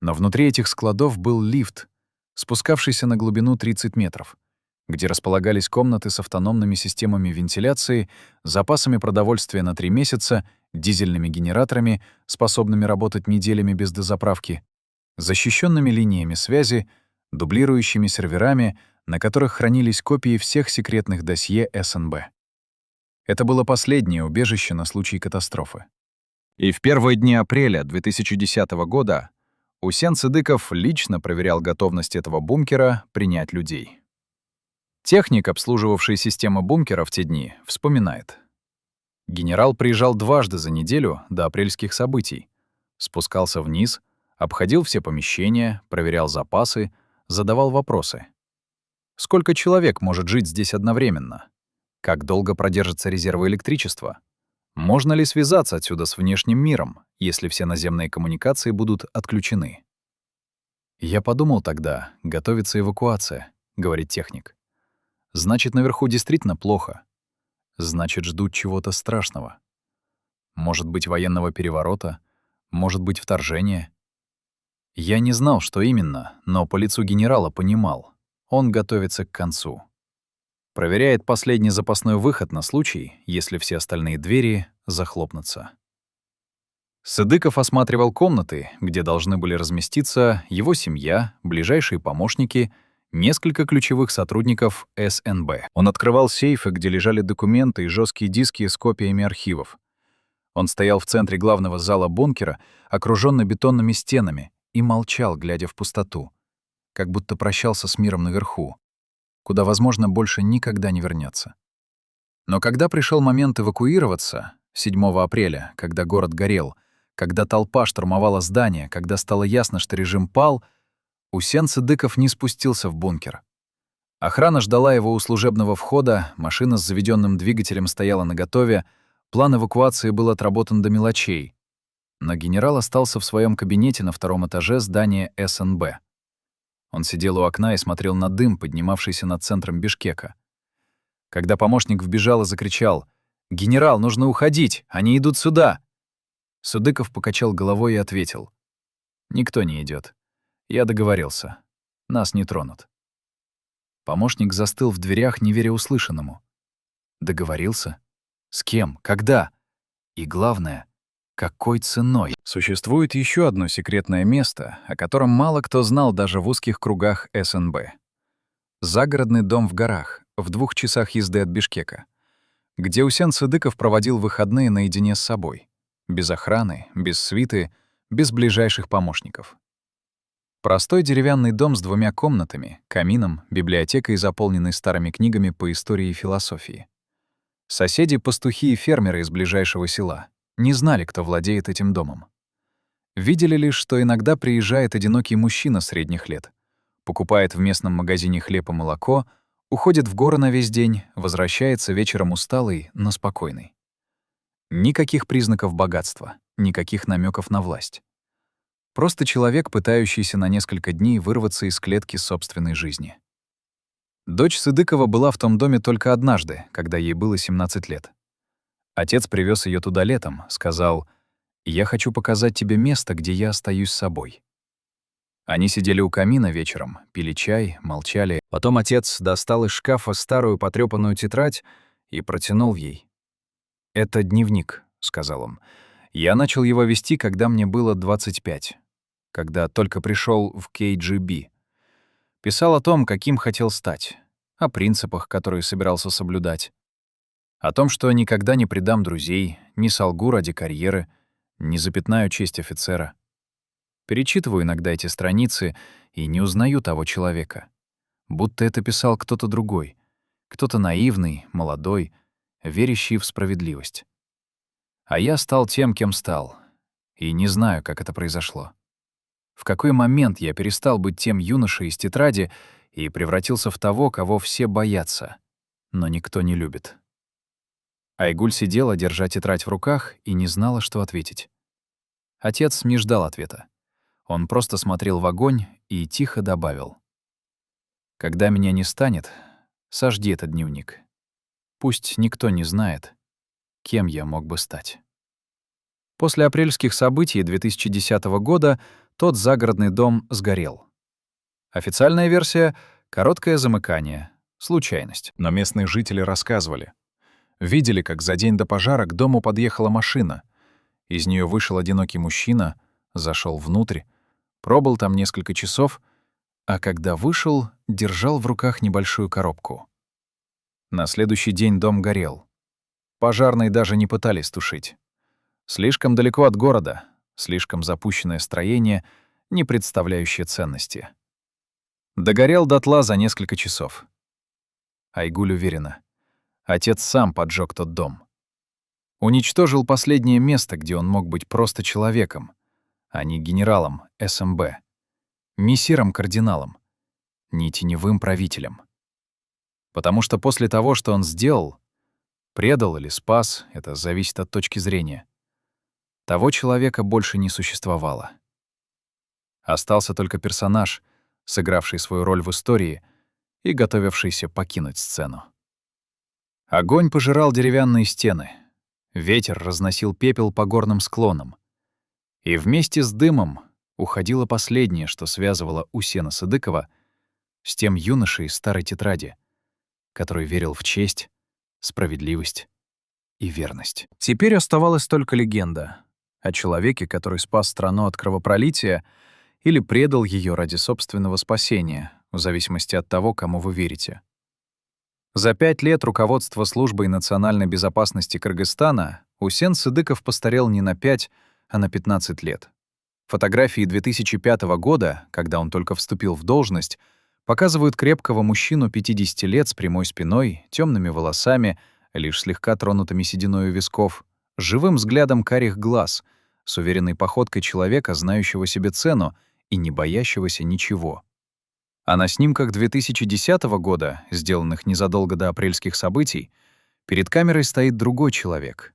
Но внутри этих складов был лифт, спускавшийся на глубину 30 метров, где располагались комнаты с автономными системами вентиляции, запасами продовольствия на 3 месяца, дизельными генераторами, способными работать неделями без дозаправки, защищенными линиями связи, дублирующими серверами, на которых хранились копии всех секретных досье СНБ. Это было последнее убежище на случай катастрофы. И в первые дни апреля 2010 года Усен Сыдыков лично проверял готовность этого бункера принять людей. Техник, обслуживавший систему бункера в те дни, вспоминает. Генерал приезжал дважды за неделю до апрельских событий, спускался вниз, обходил все помещения, проверял запасы, задавал вопросы. Сколько человек может жить здесь одновременно? Как долго продержатся резервы электричества? Можно ли связаться отсюда с внешним миром, если все наземные коммуникации будут отключены? «Я подумал тогда, готовится эвакуация», — говорит техник. «Значит, наверху действительно плохо. Значит, ждут чего-то страшного. Может быть, военного переворота, может быть, вторжения». Я не знал, что именно, но по лицу генерала понимал. Он готовится к концу. Проверяет последний запасной выход на случай, если все остальные двери захлопнутся. Сыдыков осматривал комнаты, где должны были разместиться его семья, ближайшие помощники, несколько ключевых сотрудников СНБ. Он открывал сейфы, где лежали документы и жесткие диски с копиями архивов. Он стоял в центре главного зала бункера, окружённый бетонными стенами, и молчал, глядя в пустоту, как будто прощался с миром наверху, куда, возможно, больше никогда не вернется. Но когда пришел момент эвакуироваться, 7 апреля, когда город горел, когда толпа штурмовала здание, когда стало ясно, что режим пал, Усен Сыдыков не спустился в бункер. Охрана ждала его у служебного входа, машина с заведенным двигателем стояла наготове, план эвакуации был отработан до мелочей. Но генерал остался в своем кабинете на 2-м этаже здания СНБ. Он сидел у окна и смотрел на дым, поднимавшийся над центром Бишкека. Когда помощник вбежал и закричал: «Генерал, нужно уходить! Они идут сюда!» Сыдыков покачал головой и ответил: «Никто не идет. Я договорился. Нас не тронут». Помощник застыл в дверях, не веря услышанному. Договорился? С кем? Когда? И главное, какой ценой? Существует еще одно секретное место, о котором мало кто знал даже в узких кругах СНБ. Загородный дом в горах, в 2 часах езды от Бишкека, где Усен Сыдыков проводил выходные наедине с собой. Без охраны, без свиты, без ближайших помощников. Простой деревянный дом с 2 комнатами, камином, библиотекой, заполненной старыми книгами по истории и философии. Соседи — пастухи и фермеры из ближайшего села. Не знали, кто владеет этим домом. Видели лишь, что иногда приезжает одинокий мужчина средних лет, покупает в местном магазине хлеб и молоко, уходит в горы на весь день, возвращается вечером усталый, но спокойный. Никаких признаков богатства, никаких намеков на власть. Просто человек, пытающийся на несколько дней вырваться из клетки собственной жизни. Дочь Сыдыкова была в том доме только однажды, когда ей было 17 лет. Отец привез ее туда летом, сказал: «Я хочу показать тебе место, где я остаюсь собой». Они сидели у камина вечером, пили чай, молчали. Потом отец достал из шкафа старую потрёпанную тетрадь и протянул ей. «Это дневник», — сказал он. «Я начал его вести, когда мне было 25, когда только пришел в КГБ. Писал о том, каким хотел стать, о принципах, которые собирался соблюдать, о том, что никогда не предам друзей, не солгу ради карьеры, не запятнаю честь офицера. Перечитываю иногда эти страницы и не узнаю того человека. Будто это писал кто-то другой, кто-то наивный, молодой, верящий в справедливость. А я стал тем, кем стал, и не знаю, как это произошло. В какой момент я перестал быть тем юношей из тетради и превратился в того, кого все боятся, но никто не любит». Айгуль сидела, держа тетрадь в руках, и не знала, что ответить. Отец не ждал ответа. Он просто смотрел в огонь и тихо добавил: «Когда меня не станет, Сожги этот дневник. Пусть никто не знает, кем я мог бы стать. После апрельских событий 2010 года тот загородный дом сгорел. Официальная версия — короткое замыкание, случайность. Но местные жители рассказывали. Видели, как за день до пожара к дому подъехала машина. Из нее вышел одинокий мужчина, зашел внутрь, пробыл там несколько часов, а когда вышел, держал в руках небольшую коробку. На следующий день дом горел. Пожарные даже не пытались тушить. Слишком далеко от города, слишком запущенное строение, не представляющее ценности. Догорел дотла за несколько часов. Айгуль уверена, отец сам поджег тот дом. Уничтожил последнее место, где он мог быть просто человеком, а не генералом СМБ, мессиром-кардиналом, не теневым правителем. Потому что после того, что он сделал, предал или спас, это зависит от точки зрения, того человека больше не существовало. Остался только персонаж, сыгравший свою роль в истории и готовившийся покинуть сцену. Огонь пожирал деревянные стены, ветер разносил пепел по горным склонам. И вместе с дымом уходило последнее, что связывало Усена Сыдыкова с тем юношей из старой тетради, который верил в честь, справедливость и верность. Теперь оставалась только легенда о человеке, который спас страну от кровопролития или предал ее ради собственного спасения, в зависимости от того, кому вы верите. За 5 лет руководства Службой национальной безопасности Кыргызстана Усен Сыдыков постарел не на 5, а на 15 лет. Фотографии 2005 года, когда он только вступил в должность, показывают крепкого мужчину 50 лет с прямой спиной, темными волосами, лишь слегка тронутыми сединою висков, живым взглядом карих глаз, с уверенной походкой человека, знающего себе цену и не боящегося ничего. А на снимках 2010 года, сделанных незадолго до апрельских событий, перед камерой стоит другой человек.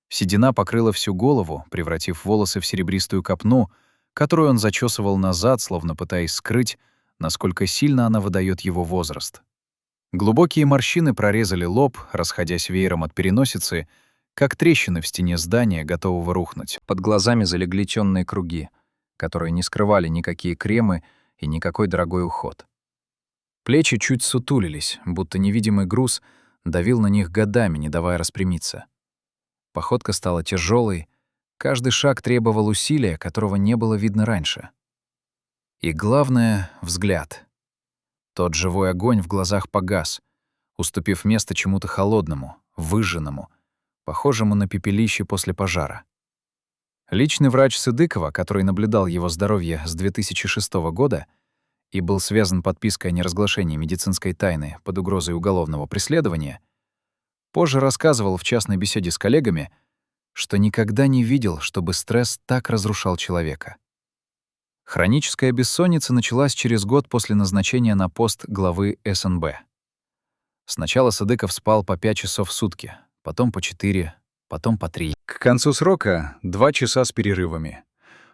Седина покрыла всю голову, превратив волосы в серебристую копну, которую он зачесывал назад, словно пытаясь скрыть, насколько сильно она выдаёт его возраст. Глубокие морщины прорезали лоб, расходясь веером от переносицы, как трещины в стене здания, готового рухнуть. Под глазами залегли тёмные круги, которые не скрывали никакие кремы и никакой дорогой уход. Плечи чуть сутулились, будто невидимый груз давил на них годами, не давая распрямиться. Походка стала тяжелой, каждый шаг требовал усилия, которого не было видно раньше. И главное — взгляд. Тот живой огонь в глазах погас, уступив место чему-то холодному, выжженному, похожему на пепелище после пожара. Личный врач Сыдыкова, который наблюдал его здоровье с 2006 года и был связан подпиской о неразглашении медицинской тайны под угрозой уголовного преследования, позже рассказывал в частной беседе с коллегами, что никогда не видел, чтобы стресс так разрушал человека. Хроническая бессонница началась через год после назначения на пост главы СНБ. Сначала Сыдыков спал по 5 часов в сутки, потом по 4, потом по 3. К концу срока — 2 часа с перерывами.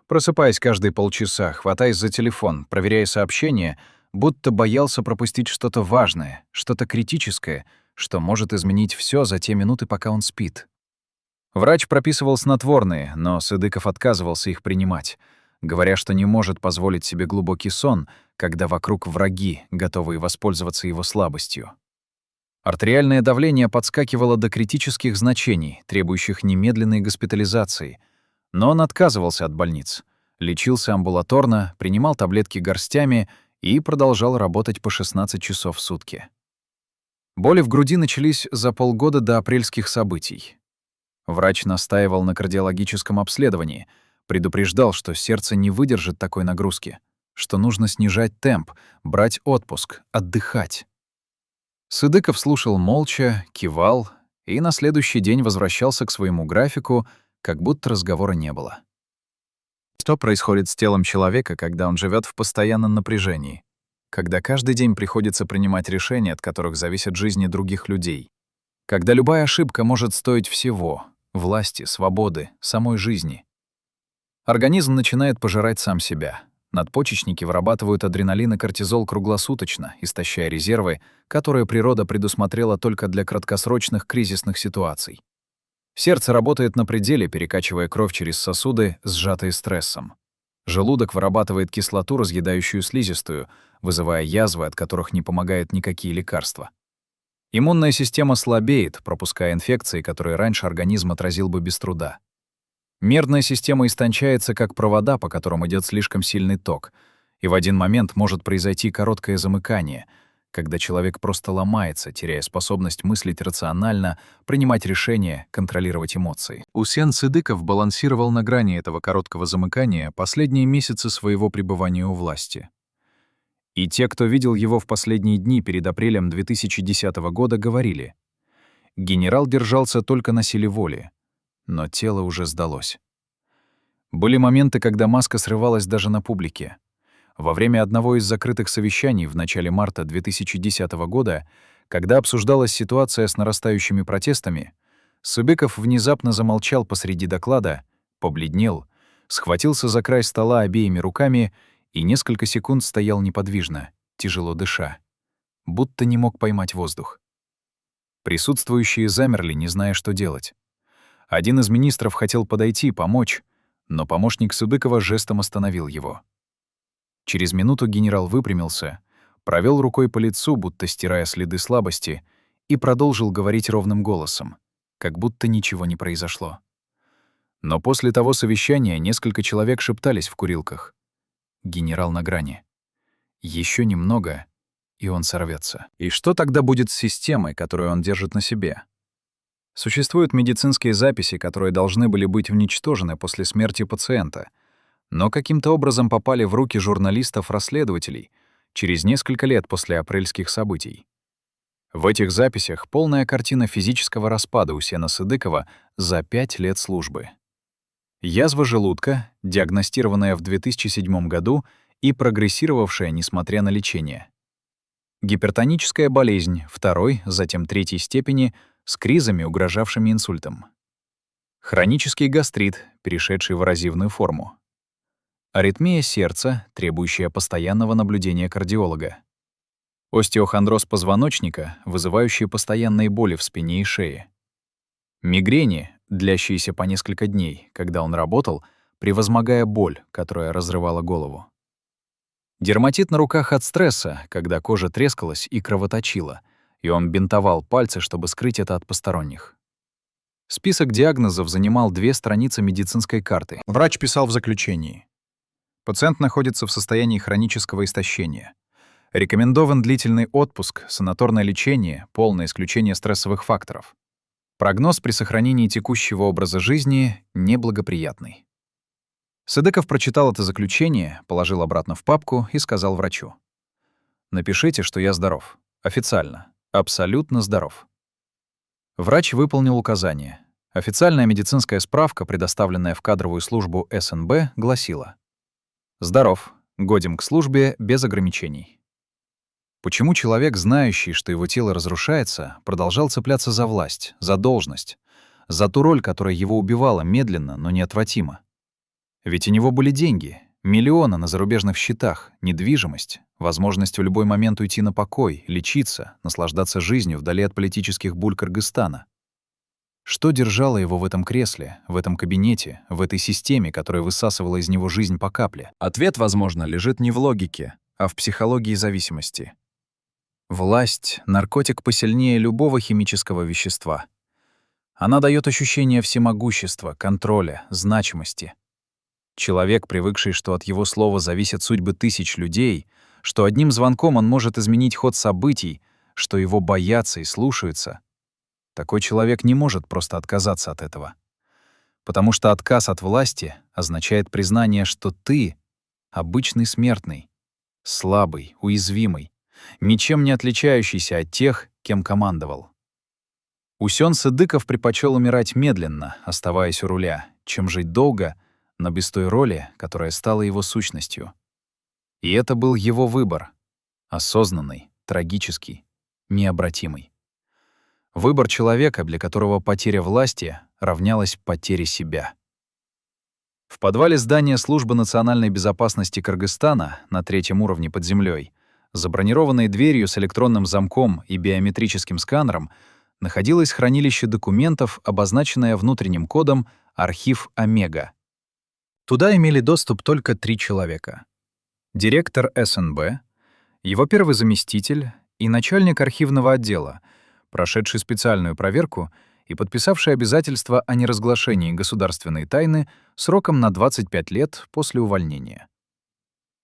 Просыпаясь каждые полчаса, хватаясь за телефон, проверяя сообщения, будто боялся пропустить что-то важное, что-то критическое, что может изменить все за те минуты, пока он спит. Врач прописывал снотворные, но Сыдыков отказывался их принимать, говоря, что не может позволить себе глубокий сон, когда вокруг враги, готовые воспользоваться его слабостью. Артериальное давление подскакивало до критических значений, требующих немедленной госпитализации, но он отказывался от больниц, лечился амбулаторно, принимал таблетки горстями и продолжал работать по 16 часов в сутки. Боли в груди начались за полгода до апрельских событий. Врач настаивал на кардиологическом обследовании, предупреждал, что сердце не выдержит такой нагрузки, что нужно снижать темп, брать отпуск, отдыхать. Сыдыков слушал молча, кивал и на следующий день возвращался к своему графику, как будто разговора не было. Что происходит с телом человека, когда он живет в постоянном напряжении? Когда каждый день приходится принимать решения, от которых зависят жизни других людей? Когда любая ошибка может стоить всего — власти, свободы, самой жизни? Организм начинает пожирать сам себя, Надпочечники вырабатывают адреналин и кортизол круглосуточно, истощая резервы, которые природа предусмотрела только для краткосрочных кризисных ситуаций. Сердце работает на пределе, перекачивая кровь через сосуды, сжатые стрессом. Желудок вырабатывает кислоту, разъедающую слизистую, вызывая язвы, от которых не помогают никакие лекарства. Иммунная система слабеет, пропуская инфекции, которые раньше организм отразил бы без труда. Нервная система истончается, как провода, по которым идет слишком сильный ток, и в один момент может произойти короткое замыкание, когда человек просто ломается, теряя способность мыслить рационально, принимать решения, контролировать эмоции. Усен Сыдыков балансировал на грани этого короткого замыкания последние месяцы своего пребывания у власти. И те, кто видел его в последние дни перед апрелем 2010 года, говорили: генерал держался только на силе воли, но тело уже сдалось. Были моменты, когда маска срывалась даже на публике. Во время одного из закрытых совещаний в начале марта 2010 года, когда обсуждалась ситуация с нарастающими протестами, Сыдыков внезапно замолчал посреди доклада, побледнел, схватился за край стола обеими руками и несколько секунд стоял неподвижно, тяжело дыша, будто не мог поймать воздух. Присутствующие замерли, не зная, что делать. Один из министров хотел подойти, помочь, но помощник Сыдыкова жестом остановил его. Через минуту генерал выпрямился, провел рукой по лицу, будто стирая следы слабости, и продолжил говорить ровным голосом, как будто ничего не произошло. Но после того совещания несколько человек шептались в курилках. Генерал на грани. Еще немного, и он сорвется. И что тогда будет с системой, которую он держит на себе? Существуют медицинские записи, которые должны были быть уничтожены после смерти пациента, но каким-то образом попали в руки журналистов-расследователей через несколько лет после апрельских событий. В этих записях полная картина физического распада Усена Сыдыкова за 5 лет службы. Язва желудка, диагностированная в 2007 году и прогрессировавшая, несмотря на лечение. Гипертоническая болезнь 2-й, затем 3-й степени с кризами, угрожавшими инсультом. Хронический гастрит, перешедший в эрозивную форму. Аритмия сердца, требующая постоянного наблюдения кардиолога. Остеохондроз позвоночника, вызывающий постоянные боли в спине и шее. Мигрени, длящиеся по несколько дней, когда он работал, превозмогая боль, которая разрывала голову. Дерматит на руках от стресса, когда кожа трескалась и кровоточила, и он бинтовал пальцы, чтобы скрыть это от посторонних. Список диагнозов занимал 2 страницы медицинской карты. Врач писал в заключении: пациент находится в состоянии хронического истощения. Рекомендован длительный отпуск, санаторное лечение, полное исключение стрессовых факторов. Прогноз при сохранении текущего образа жизни неблагоприятный. Сыдыков прочитал это заключение, положил обратно в папку и сказал врачу: «Напишите, что я здоров. Официально. Абсолютно здоров». Врач выполнил указание. Официальная медицинская справка, предоставленная в кадровую службу СНБ, гласила: «Здоров. Годен к службе без ограничений». Почему человек, знающий, что его тело разрушается, продолжал цепляться за власть, за должность, за ту роль, которая его убивала медленно, но неотвратимо? Ведь у него были деньги, миллионы на зарубежных счетах, недвижимость, возможность в любой момент уйти на покой, лечиться, наслаждаться жизнью вдали от политических буль Кыргызстана. Что держало его в этом кресле, в этом кабинете, в этой системе, которая высасывала из него жизнь по капле? Ответ, возможно, лежит не в логике, а в психологии зависимости. Власть — наркотик посильнее любого химического вещества. Она дает ощущение всемогущества, контроля, значимости. Человек, привыкший, что от его слова зависят судьбы тысяч людей, что одним звонком он может изменить ход событий, что его боятся и слушаются, такой человек не может просто отказаться от этого. Потому что отказ от власти означает признание, что ты — обычный смертный, слабый, уязвимый, ничем не отличающийся от тех, кем командовал. Усен Сыдыков предпочел умирать медленно, оставаясь у руля, чем жить долго, но без той роли, которая стала его сущностью. И это был его выбор. Осознанный, трагический, необратимый. Выбор человека, для которого потеря власти равнялась потере себя. В подвале здания Службы национальной безопасности Кыргызстана на 3-м уровне под землей, за бронированной дверью с электронным замком и биометрическим сканером, находилось хранилище документов, обозначенное внутренним кодом «Архив Омега». Туда имели доступ только 3 человека: директор СНБ, его первый заместитель и начальник архивного отдела, прошедший специальную проверку и подписавший обязательство о неразглашении государственной тайны сроком на 25 лет после увольнения.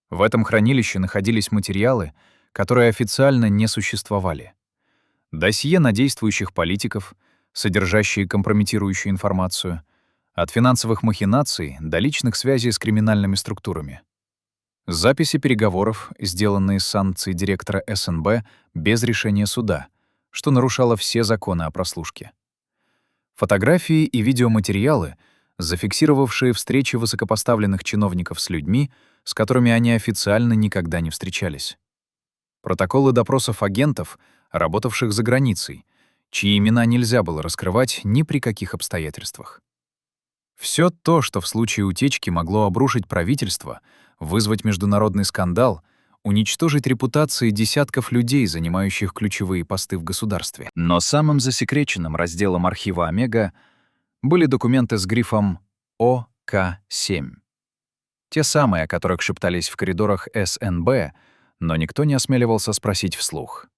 В этом хранилище находились материалы, которые официально не существовали. Досье на действующих политиков, содержащие компрометирующую информацию, от финансовых махинаций до личных связей с криминальными структурами. Записи переговоров, сделанные с санкцией директора СНБ без решения суда, что нарушало все законы о прослушке. Фотографии и видеоматериалы, зафиксировавшие встречи высокопоставленных чиновников с людьми, с которыми они официально никогда не встречались. Протоколы допросов агентов, работавших за границей, чьи имена нельзя было раскрывать ни при каких обстоятельствах. Все то, что в случае утечки могло обрушить правительство, вызвать международный скандал, уничтожить репутации десятков людей, занимающих ключевые посты в государстве. Но самым засекреченным разделом архива Омега были документы с грифом ОК-7. Те самые, о которых шептались в коридорах СНБ, но никто не осмеливался спросить вслух.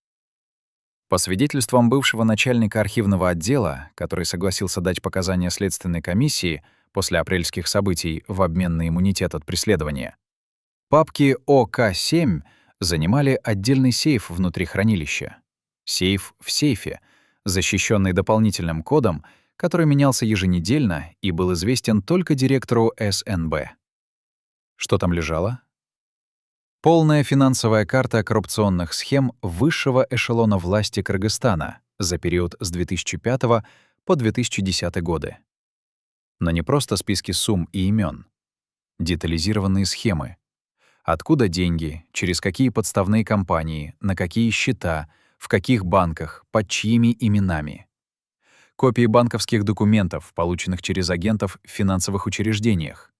По свидетельствам бывшего начальника архивного отдела, который согласился дать показания следственной комиссии после апрельских событий в обмен на иммунитет от преследования, папки ОК-7 занимали отдельный сейф внутри хранилища. Сейф в сейфе, защищенный дополнительным кодом, который менялся еженедельно и был известен только директору СНБ. Что там лежало? Полная финансовая карта коррупционных схем высшего эшелона власти Кыргызстана за период с 2005 по 2010 годы. Но не просто списки сумм и имен. Детализированные схемы. Откуда деньги, через какие подставные компании, на какие счета, в каких банках, под чьими именами. Копии банковских документов, полученных через агентов в финансовых учреждениях.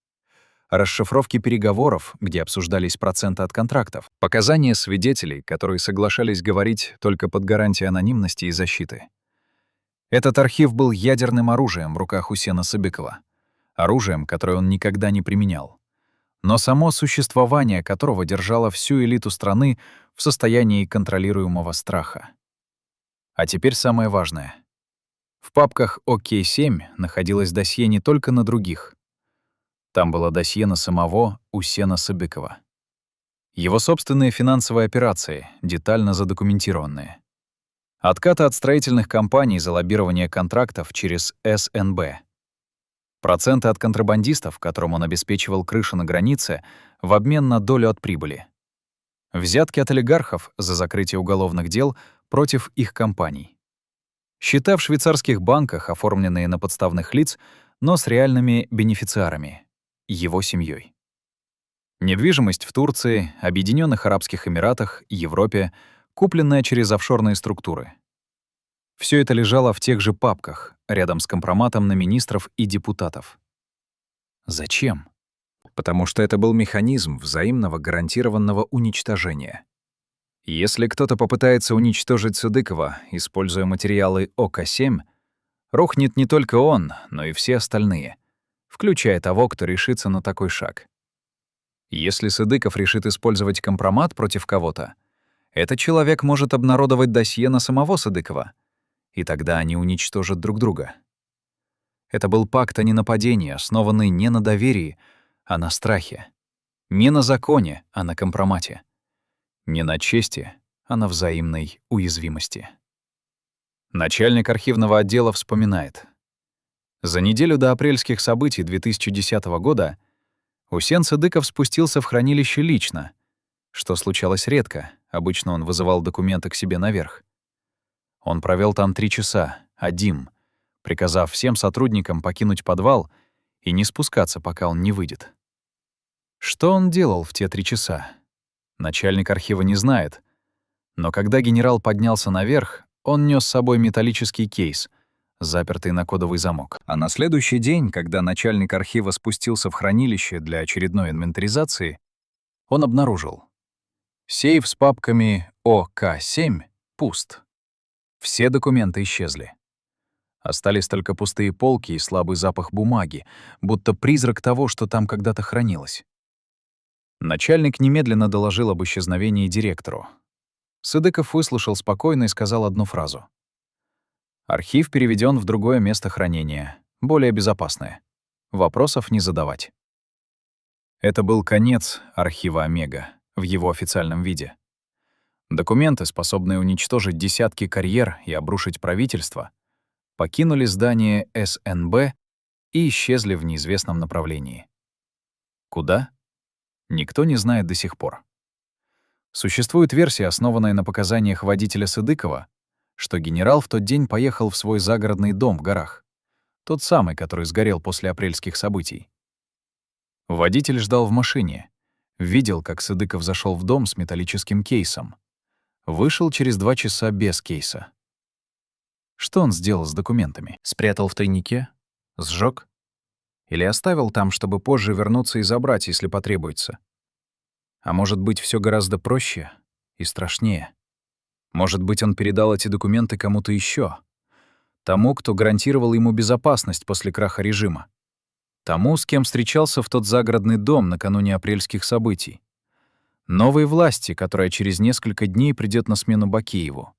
Расшифровки переговоров, где обсуждались проценты от контрактов. Показания свидетелей, которые соглашались говорить только под гарантией анонимности и защиты. Этот архив был ядерным оружием в руках Усена Сабыкова. Оружием, которое он никогда не применял, но само существование которого держало всю элиту страны в состоянии контролируемого страха. А теперь самое важное. В папках ОК-7 находилось досье не только на других. Там было досье на самого Усена Сабыкова. Его собственные финансовые операции, детально задокументированные. Откаты от строительных компаний за лоббирование контрактов через СНБ. Проценты от контрабандистов, которым он обеспечивал крышу на границе, в обмен на долю от прибыли. Взятки от олигархов за закрытие уголовных дел против их компаний. Счета в швейцарских банках, оформленные на подставных лиц, но с реальными бенефициарами — его семьей. Недвижимость в Турции, Объединенных Арабских Эмиратах, Европе, купленная через офшорные структуры. Все это лежало в тех же папках, рядом с компроматом на министров и депутатов. Зачем? Потому что это был механизм взаимного гарантированного уничтожения. Если кто-то попытается уничтожить Садыкова, используя материалы ОК-7, рухнет не только он, но и все остальные, включая того, кто решится на такой шаг. Если Садыков решит использовать компромат против кого-то, этот человек может обнародовать досье на самого Садыкова, и тогда они уничтожат друг друга. Это был пакт о ненападении, основанный не на доверии, а на страхе. Не на законе, а на компромате. Не на чести, а на взаимной уязвимости. Начальник архивного отдела вспоминает. За неделю до апрельских событий 2010 года Усен Садыков спустился в хранилище лично, что случалось редко, обычно он вызывал документы к себе наверх. Он провел там 3 часа, один, приказав всем сотрудникам покинуть подвал и не спускаться, пока он не выйдет. Что он делал в те 3 часа? Начальник архива не знает, но когда генерал поднялся наверх, он нёс с собой металлический кейс, запертый на кодовый замок. А на следующий день, когда начальник архива спустился в хранилище для очередной инвентаризации, он обнаружил: сейф с папками ОК-7 пуст. Все документы исчезли. Остались только пустые полки и слабый запах бумаги, будто призрак того, что там когда-то хранилось. Начальник немедленно доложил об исчезновении директору. Сыдыков выслушал спокойно и сказал одну фразу: «Архив переведен в другое место хранения, более безопасное. Вопросов не задавать». Это был конец архива «Омега» в его официальном виде. Документы, способные уничтожить десятки карьер и обрушить правительство, покинули здание СНБ и исчезли в неизвестном направлении. Куда? Никто не знает до сих пор. Существует версия, основанная на показаниях водителя Сыдыкова, что генерал в тот день поехал в свой загородный дом в горах, тот самый, который сгорел после апрельских событий. Водитель ждал в машине, видел, как Сыдыков зашел в дом с металлическим кейсом, вышел через 2 часа без кейса. Что он сделал с документами? Спрятал в тайнике? Сжёг? Или оставил там, чтобы позже вернуться и забрать, если потребуется? А может быть, все гораздо проще и страшнее? Может быть, он передал эти документы кому-то еще, тому, кто гарантировал ему безопасность после краха режима, тому, с кем встречался в тот загородный дом накануне апрельских событий, новой власти, которая через несколько дней придет на смену Бакиеву.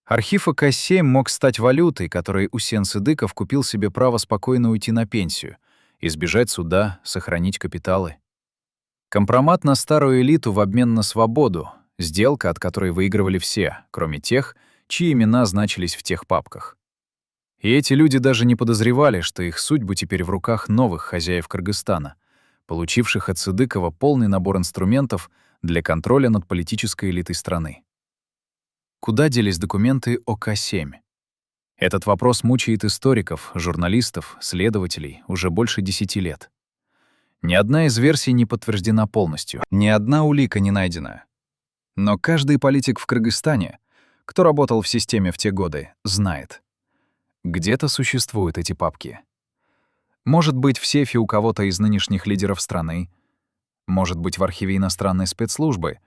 Архив ОК-7 мог стать валютой, которой Усен Сыдыков купил себе право спокойно уйти на пенсию, избежать суда, сохранить капиталы. Компромат на старую элиту в обмен на свободу, сделка, от которой выигрывали все, кроме тех, чьи имена значились в тех папках. И эти люди даже не подозревали, что их судьбы теперь в руках новых хозяев Кыргызстана, получивших от Сыдыкова полный набор инструментов для контроля над политической элитой страны. Куда делись документы ОК-7? Этот вопрос мучает историков, журналистов, следователей уже больше 10 лет. Ни одна из версий не подтверждена полностью, ни одна улика не найдена. Но каждый политик в Кыргызстане, кто работал в системе в те годы, знает. Где-то существуют эти папки. Может быть, в сейфе у кого-то из нынешних лидеров страны, может быть, в архиве иностранной спецслужбы,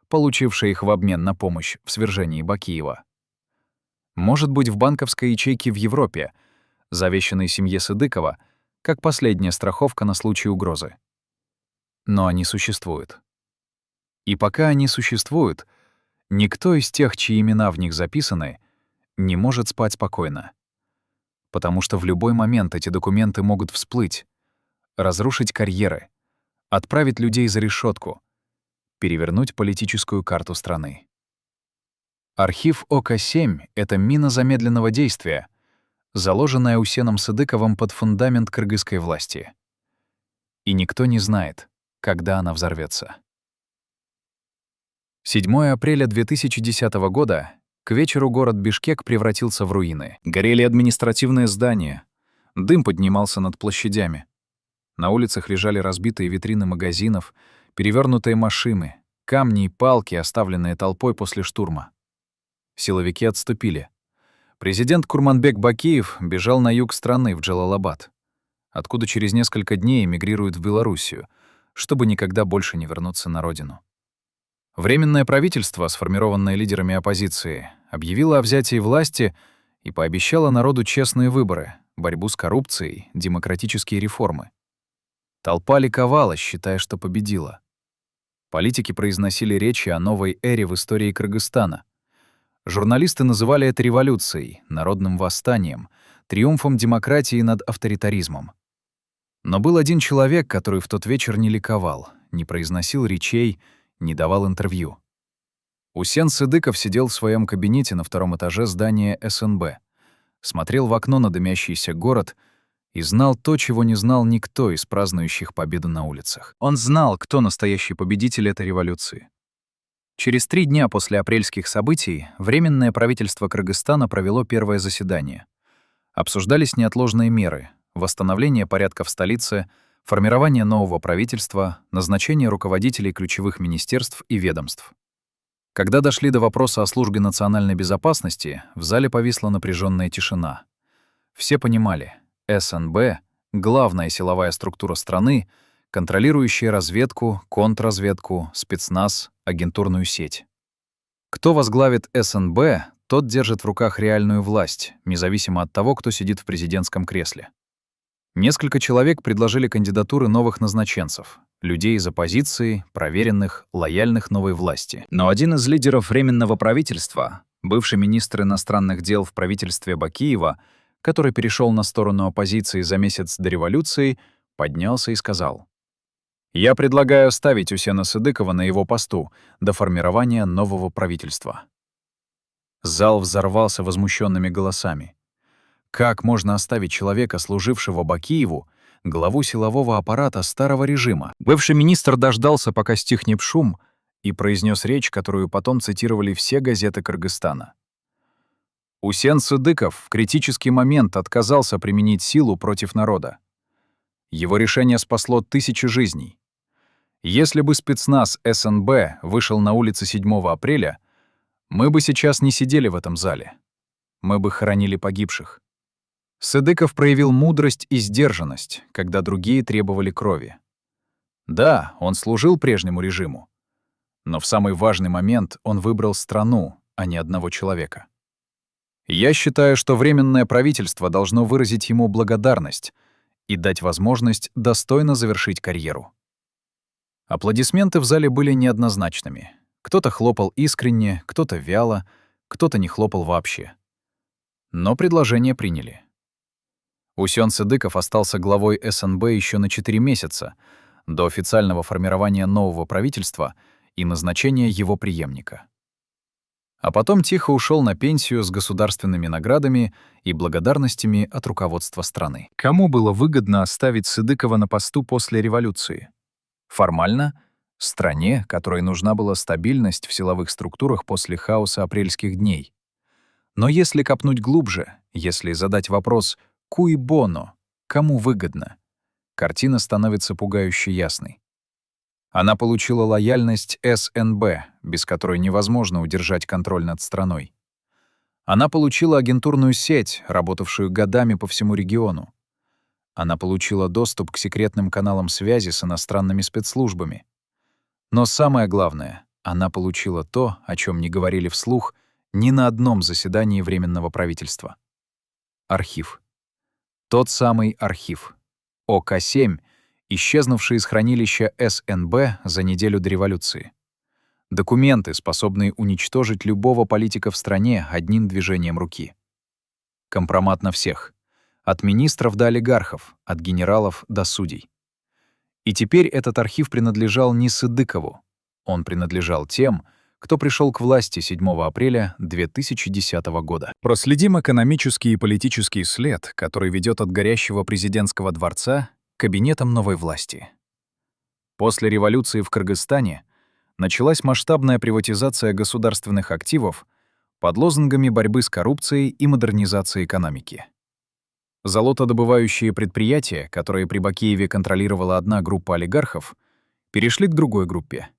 получившей их в обмен на помощь в свержении Бакиева. Может быть, в банковской ячейке в Европе, завещанной семье Сыдыкова, как последняя страховка на случай угрозы. Но они существуют. И пока они существуют, никто из тех, чьи имена в них записаны, не может спать спокойно. Потому что в любой момент эти документы могут всплыть, разрушить карьеры, отправить людей за решетку, перевернуть политическую карту страны. Архив ОК-7 — это мина замедленного действия, заложенная Усеном Сыдыковым под фундамент кыргызской власти. И никто не знает, когда она взорвется. 7 апреля 2010 года к вечеру город Бишкек превратился в руины. Горели административные здания, дым поднимался над площадями. На улицах лежали разбитые витрины магазинов, перевернутые машины, камни и палки, оставленные толпой после штурма. Силовики отступили. Президент Курманбек Бакиев бежал на юг страны, в Джалалабад, откуда через несколько дней эмигрирует в Белоруссию, чтобы никогда больше не вернуться на родину. Временное правительство, сформированное лидерами оппозиции, объявило о взятии власти и пообещало народу честные выборы, борьбу с коррупцией, демократические реформы. Толпа ликовала, считая, что победила. Политики произносили речи о новой эре в истории Кыргызстана. Журналисты называли это революцией, народным восстанием, триумфом демократии над авторитаризмом. Но был один человек, который в тот вечер не ликовал, не произносил речей, не давал интервью. Усен Сыдыков сидел в своем кабинете на 2-м этаже здания СНБ, смотрел в окно на дымящийся город и знал то, чего не знал никто из празднующих победу на улицах. Он знал, кто настоящий победитель этой революции. Через 3 дня после апрельских событий Временное правительство Кыргызстана провело первое заседание. Обсуждались неотложные меры — восстановление порядка в столице, формирование нового правительства, назначение руководителей ключевых министерств и ведомств. Когда дошли до вопроса о службе национальной безопасности, в зале повисла напряженная тишина. Все понимали, СНБ — главная силовая структура страны, контролирующая разведку, контрразведку, спецназ, агентурную сеть. Кто возглавит СНБ, тот держит в руках реальную власть, независимо от того, кто сидит в президентском кресле. Несколько человек предложили кандидатуры новых назначенцев, людей из оппозиции, проверенных, лояльных новой власти. Но один из лидеров Временного правительства, бывший министр иностранных дел в правительстве Бакиева, который перешел на сторону оппозиции за месяц до революции, поднялся и сказал: «Я предлагаю оставить Усена Сыдыкова на его посту до формирования нового правительства». Зал взорвался возмущенными голосами. Как можно оставить человека, служившего Бакиеву, главу силового аппарата старого режима? Бывший министр дождался, пока стихнет шум, и произнес речь, которую потом цитировали все газеты Кыргызстана. Усен Сыдыков в критический момент отказался применить силу против народа. Его решение спасло тысячи жизней. Если бы спецназ СНБ вышел на улицы 7 апреля, мы бы сейчас не сидели в этом зале. Мы бы хоронили погибших. Сыдыков проявил мудрость и сдержанность, когда другие требовали крови. Да, он служил прежнему режиму, но в самый важный момент он выбрал страну, а не одного человека. Я считаю, что Временное правительство должно выразить ему благодарность и дать возможность достойно завершить карьеру. Аплодисменты в зале были неоднозначными. Кто-то хлопал искренне, кто-то вяло, кто-то не хлопал вообще. Но предложение приняли. Усен Сыдыков остался главой СНБ еще на 4 месяца, до официального формирования нового правительства и назначения его преемника. А потом тихо ушел на пенсию с государственными наградами и благодарностями от руководства страны. Кому было выгодно оставить Сыдыкова на посту после революции? Формально — стране, которой нужна была стабильность в силовых структурах после хаоса апрельских дней. Но если копнуть глубже, если задать вопрос «cui bono» — кому выгодно, картина становится пугающе ясной. Она получила лояльность СНБ, без которой невозможно удержать контроль над страной. Она получила агентурную сеть, работавшую годами по всему региону. Она получила доступ к секретным каналам связи с иностранными спецслужбами. Но самое главное, она получила то, о чем не говорили вслух ни на одном заседании Временного правительства. Архив. Тот самый архив. ОК-7, исчезнувший из хранилища СНБ за неделю до революции. Документы, способные уничтожить любого политика в стране одним движением руки. Компромат на всех. От министров до олигархов, от генералов до судей. И теперь этот архив принадлежал не Сыдыкову. Он принадлежал тем, кто пришел к власти 7 апреля 2010 года. Проследим экономический и политический след, который ведет от горящего президентского дворца к кабинетам новой власти. После революции в Кыргызстане началась масштабная приватизация государственных активов под лозунгами борьбы с коррупцией и модернизации экономики. Золотодобывающие предприятия, которые при Бакиеве контролировала одна группа олигархов, перешли к другой группе.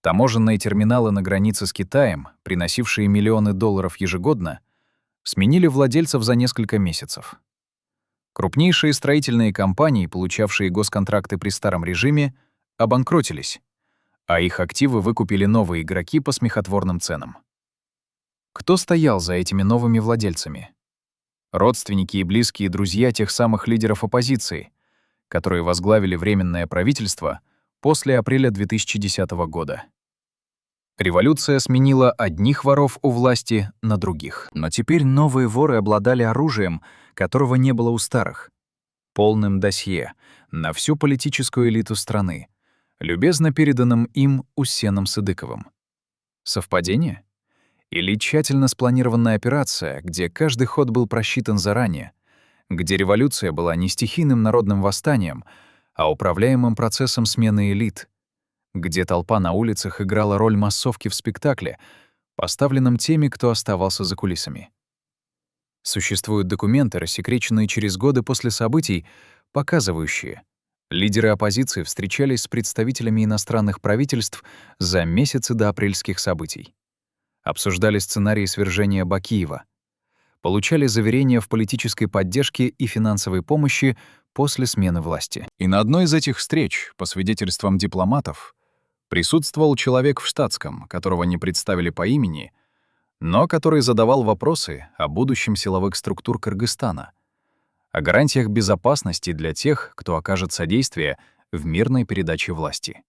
Таможенные терминалы на границе с Китаем, приносившие миллионы долларов ежегодно, сменили владельцев за несколько месяцев. Крупнейшие строительные компании, получавшие госконтракты при старом режиме, обанкротились, а их активы выкупили новые игроки по смехотворным ценам. Кто стоял за этими новыми владельцами? Родственники и близкие друзья тех самых лидеров оппозиции, которые возглавили Временное правительство после апреля 2010 года. Революция сменила одних воров у власти на других. Но теперь новые воры обладали оружием, которого не было у старых. Полным досье на всю политическую элиту страны, любезно переданным им Усеном Сыдыковым. Совпадение? Или тщательно спланированная операция, где каждый ход был просчитан заранее, где революция была не стихийным народным восстанием, а управляемым процессом смены элит, где толпа на улицах играла роль массовки в спектакле, поставленном теми, кто оставался за кулисами. Существуют документы, рассекреченные через годы после событий, показывающие, лидеры оппозиции встречались с представителями иностранных правительств за месяцы до апрельских событий. Обсуждали сценарии свержения Бакиева. получали заверения в политической поддержке и финансовой помощи после смены власти. И на одной из этих встреч, по свидетельствам дипломатов, присутствовал человек в штатском, которого не представили по имени, но который задавал вопросы о будущем силовых структур Кыргызстана, о гарантиях безопасности для тех, кто окажет содействие в мирной передаче власти.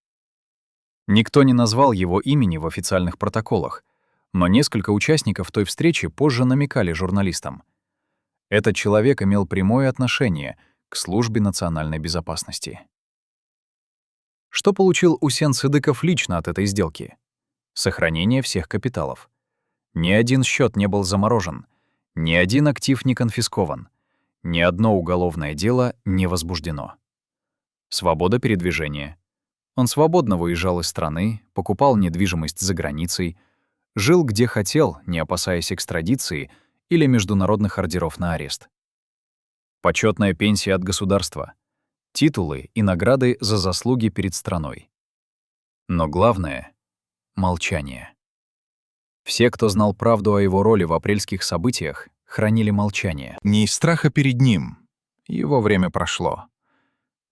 Никто не назвал его имени в официальных протоколах, но несколько участников той встречи позже намекали журналистам. Этот человек имел прямое отношение к службе национальной безопасности. Что получил Усен Сыдыков лично от этой сделки? Сохранение всех капиталов. Ни один счет не был заморожен, ни один актив не конфискован, ни одно уголовное дело не возбуждено. Свобода передвижения. Он свободно выезжал из страны, покупал недвижимость за границей, жил где хотел, не опасаясь экстрадиции или международных ордеров на арест. Почетная пенсия от государства. Титулы и награды за заслуги перед страной. Но главное — молчание. Все, кто знал правду о его роли в апрельских событиях, хранили молчание. Не из страха перед ним. Его время прошло.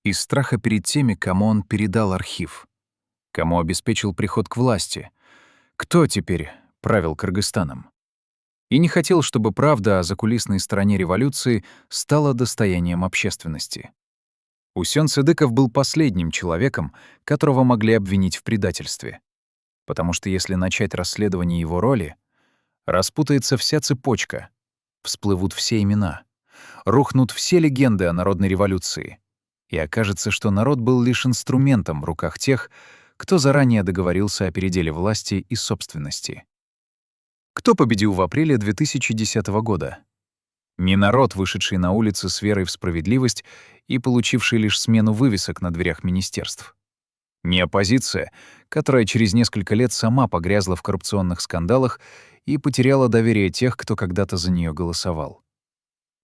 Из страха перед теми, кому он передал архив. Кому обеспечил приход к власти. Кто теперь правил Кыргызстаном? И не хотел, чтобы правда о закулисной стороне революции стала достоянием общественности. Усен Сыдыков был последним человеком, которого могли обвинить в предательстве. Потому что если начать расследование его роли, распутается вся цепочка, всплывут все имена, рухнут все легенды о народной революции, и окажется, что народ был лишь инструментом в руках тех, кто заранее договорился о переделе власти и собственности. Кто победил в апреле 2010 года? Не народ, вышедший на улицы с верой в справедливость и получивший лишь смену вывесок на дверях министерств. Не оппозиция, которая через несколько лет сама погрязла в коррупционных скандалах и потеряла доверие тех, кто когда-то за нее голосовал.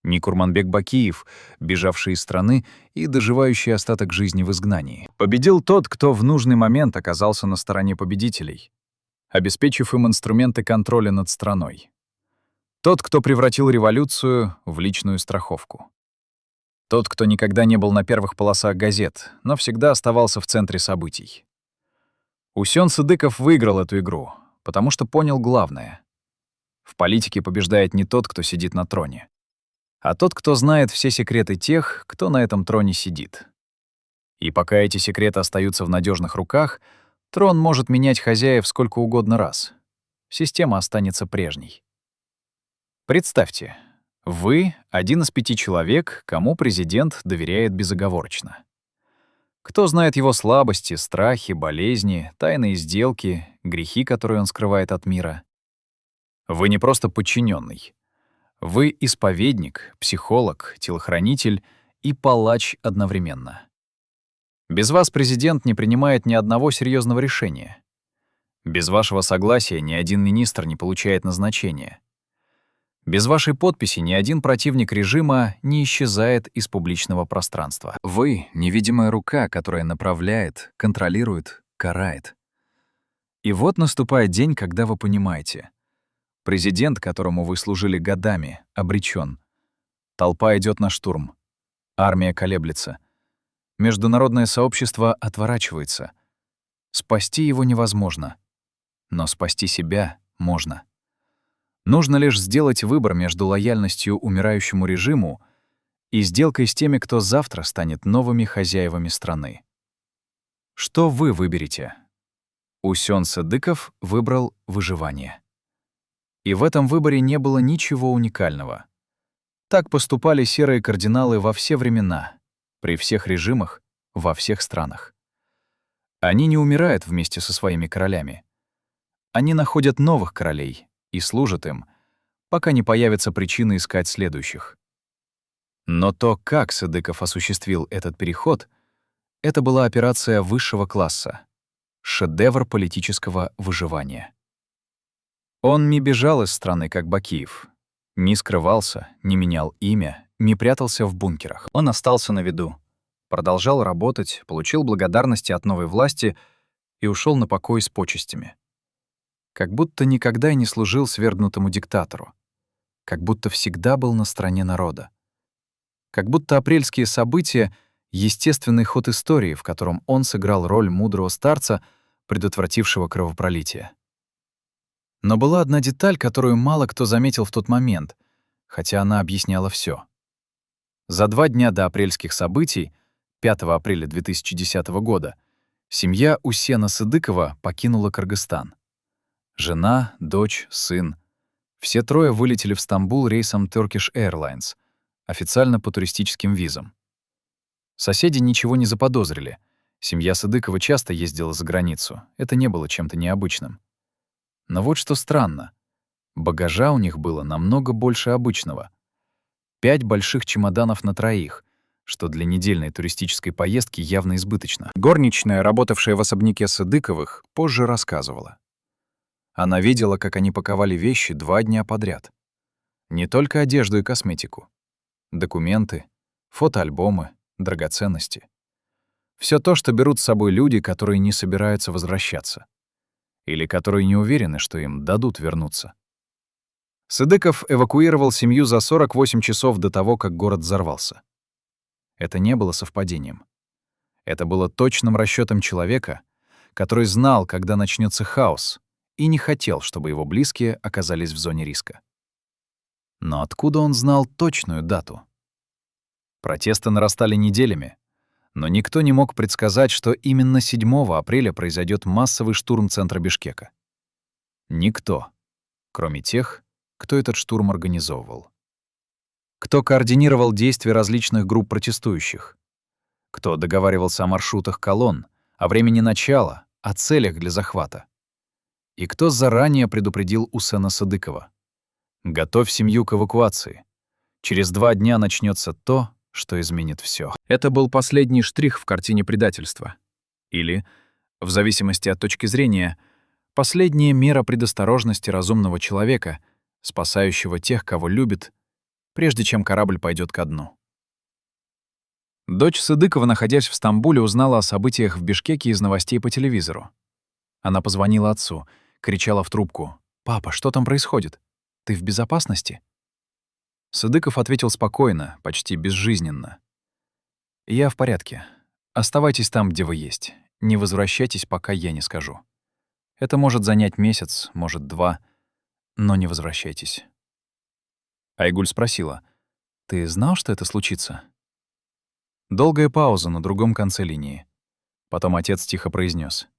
Не Курманбек Бакиев, бежавший из страны и доживающий остаток жизни в изгнании. Победил тот, кто в нужный момент оказался на стороне победителей, обеспечив им инструменты контроля над страной. Тот, кто превратил революцию в личную страховку. Тот, кто никогда не был на первых полосах газет, но всегда оставался в центре событий. Усен Сыдыков выиграл эту игру, потому что понял главное. В политике побеждает не тот, кто сидит на троне, а тот, кто знает все секреты тех, кто на этом троне сидит. И пока эти секреты остаются в надежных руках, трон может менять хозяев сколько угодно раз. Система останется прежней. Представьте, вы — один из 5 человек, кому президент доверяет безоговорочно. Кто знает его слабости, страхи, болезни, тайные сделки, грехи, которые он скрывает от мира? Вы не просто подчиненный. Вы исповедник, психолог, телохранитель и палач одновременно. Без вас президент не принимает ни одного серьезного решения. Без вашего согласия ни один министр не получает назначения. Без вашей подписи ни один противник режима не исчезает из публичного пространства. Вы — невидимая рука, которая направляет, контролирует, карает. И вот наступает день, когда вы понимаете. Президент, которому вы служили годами, обречен. Толпа идет на штурм. Армия колеблется. Международное сообщество отворачивается. Спасти его невозможно. Но спасти себя можно. Нужно лишь сделать выбор между лояльностью умирающему режиму и сделкой с теми, кто завтра станет новыми хозяевами страны. Что вы выберете? Усен Сыдыков выбрал выживание. И в этом выборе не было ничего уникального. Так поступали серые кардиналы во все времена, при всех режимах, во всех странах. Они не умирают вместе со своими королями. Они находят новых королей и служат им, пока не появится причина искать следующих. Но то, как Сыдыков осуществил этот переход, это была операция высшего класса, шедевр политического выживания. Он не бежал из страны, как Бакиев, не скрывался, не менял имя, не прятался в бункерах. Он остался на виду, продолжал работать, получил благодарности от новой власти и ушел на покой с почестями. Как будто никогда и не служил свергнутому диктатору. как будто всегда был на стороне народа. Как будто апрельские события — естественный ход истории, в котором он сыграл роль мудрого старца, предотвратившего кровопролитие. Но была одна деталь, которую мало кто заметил в тот момент, хотя она объясняла все. За 2 дня до апрельских событий, 5 апреля 2010 года, семья Усена Сыдыкова покинула Кыргызстан. Жена, дочь, сын — все трое вылетели в Стамбул рейсом Turkish Airlines, официально по туристическим визам. Соседи ничего не заподозрили. Семья Сыдыкова часто ездила за границу, это не было чем-то необычным. Но вот что странно. Багажа у них было намного больше обычного. 5 больших чемоданов на троих, что для недельной туристической поездки явно избыточно. Горничная, работавшая в особняке Сыдыковых, позже рассказывала. Она видела, как они паковали вещи 2 дня подряд. Не только одежду и косметику. Документы, фотоальбомы, драгоценности. Все то, что берут с собой люди, которые не собираются возвращаться. Или которые не уверены, что им дадут вернуться. Сыдыков эвакуировал семью за 48 часов до того, как город взорвался. Это не было совпадением. Это было точным расчетом человека, который знал, когда начнется хаос, и не хотел, чтобы его близкие оказались в зоне риска. Но откуда он знал точную дату? Протесты нарастали неделями, но никто не мог предсказать, что именно 7 апреля произойдет массовый штурм центра Бишкека. Никто, кроме тех, кто этот штурм организовывал. Кто координировал действия различных групп протестующих. Кто договаривался о маршрутах колонн, о времени начала, о целях для захвата. И кто заранее предупредил Усена Сыдыкова. Готовь семью к эвакуации. Через 2 дня начнется то, что изменит все. Это был последний штрих в картине предательства. Или, в зависимости от точки зрения, последняя мера предосторожности разумного человека, спасающего тех, кого любит, прежде чем корабль пойдет ко дну. Дочь Сыдыкова, находясь в Стамбуле, узнала о событиях в Бишкеке из новостей по телевизору. Она позвонила отцу, кричала в трубку: «Папа, что там происходит? Ты в безопасности?» Сыдыков ответил спокойно, почти безжизненно: «Я в порядке. Оставайтесь там, где вы есть. Не возвращайтесь, пока я не скажу. Это может занять месяц, может 2, но не возвращайтесь». Айгуль спросила: «Ты знал, что это случится?» Долгая пауза на другом конце линии. Потом отец тихо произнес: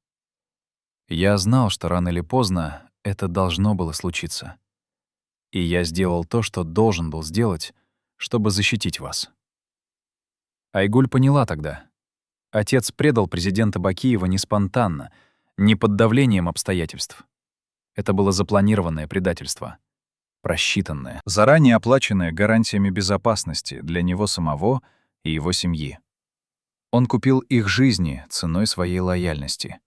«Я знал, что рано или поздно это должно было случиться. И я сделал то, что должен был сделать, чтобы защитить вас». Айгуль поняла тогда. Отец предал президента Бакиева не спонтанно, не под давлением обстоятельств. Это было запланированное предательство. Просчитанное, заранее оплаченное гарантиями безопасности для него самого и его семьи. Он купил их жизни ценой своей лояльности.